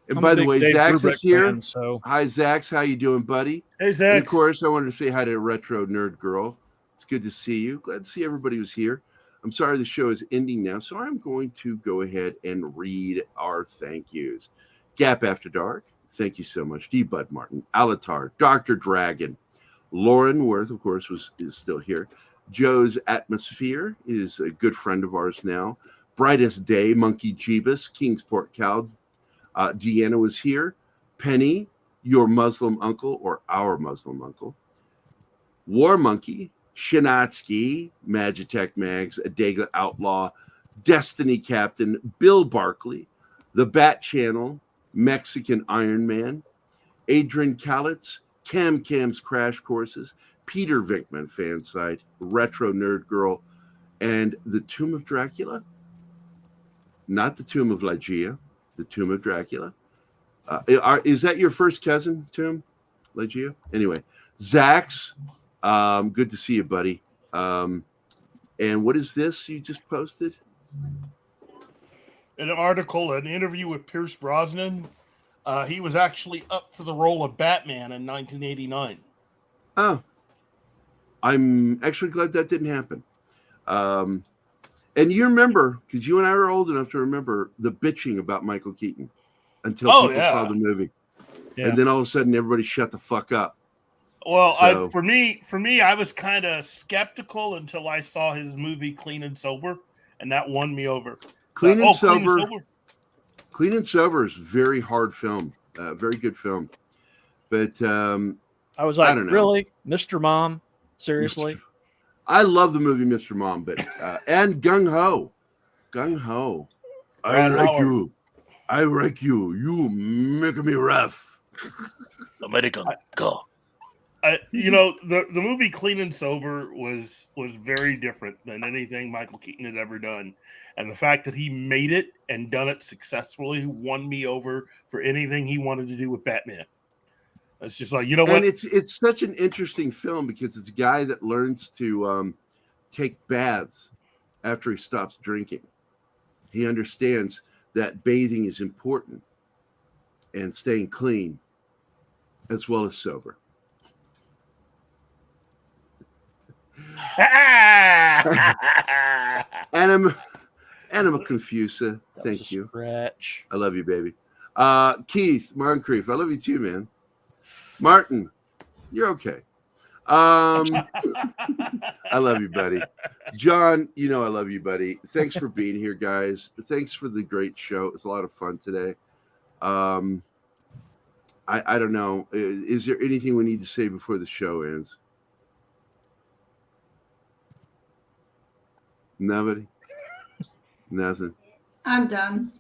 And I'm by a the big way, Dave Zax Brubeck is here. fan, so Hi, Zax. How you doing, buddy? Hey, And Zach. of course, I wanted to say hi to Retro Nerd Girl. It's good to see you. Glad to see everybody who's here. I'm sorry the show is ending now, so I'm going to go ahead and read our thank yous. Gap After Dark, thank you so much. D. Bud Martin, Alatar, Dr. Dragon, Lauren Worth, of course, is still here. Joe's Atmosphere is a good friend of ours now. Brightest Day, Monkey Jeebus, Kingsport Cal, Deanna was here. Penny, your Muslim uncle or our Muslim uncle. War Monkey, Shinatsky, Magitech Mags, Adega Outlaw, Destiny Captain, Bill Barkley, The Bat Channel, Mexican Iron Man, Adrian Kalitz, Cam's Crash Courses, Peter Vinkman Fan Site, Retro Nerd Girl, and The Tomb of Dracula. Not The Tomb of Ligeia, The Tomb of Dracula. Is that your first cousin, Tomb? Ligeia? Anyway, Zax, good to see you, buddy. And what is this you just posted? An article, an interview with Pierce Brosnan. He was actually up for the role of Batman in 1989. Oh, I'm actually glad that didn't happen. And you remember, because you and I are old enough to remember the bitching about Michael Keaton until people saw the movie. Yeah. And then all of a sudden everybody shut the fuck up. Well, So- for me, I was kind of skeptical until I saw his movie Clean and Sober, and that won me over. Clean and Clean and Sober. Sober. Clean and Sober is a very hard film, very good film. But I was like, I don't know. really, Mr. Mom, seriously? I love the movie Mr. Mom, but and Gung Ho. Gung Ho. I Ron like Howard. you. I like you. You make me rough. American, go. You know, the movie Clean and Sober was very different than anything Michael Keaton had ever done, and the fact that he made it and done it successfully won me over for anything he wanted to do with Batman. It's just like, you know what? And it's such an interesting film because it's a guy that learns to take baths after he stops drinking. He understands that bathing is important and staying clean as well as sober. Anima Confusa, thank you. Scratch. I love you, baby. Keith Moncrief, I love you too, man. Martin, you're okay. I love you, buddy. John, you know I love you, buddy. Thanks for being here, guys. Thanks for the great show. It was a lot of fun today. I don't know. Is there anything we need to say before the show ends? Nobody? Nothing. I'm done.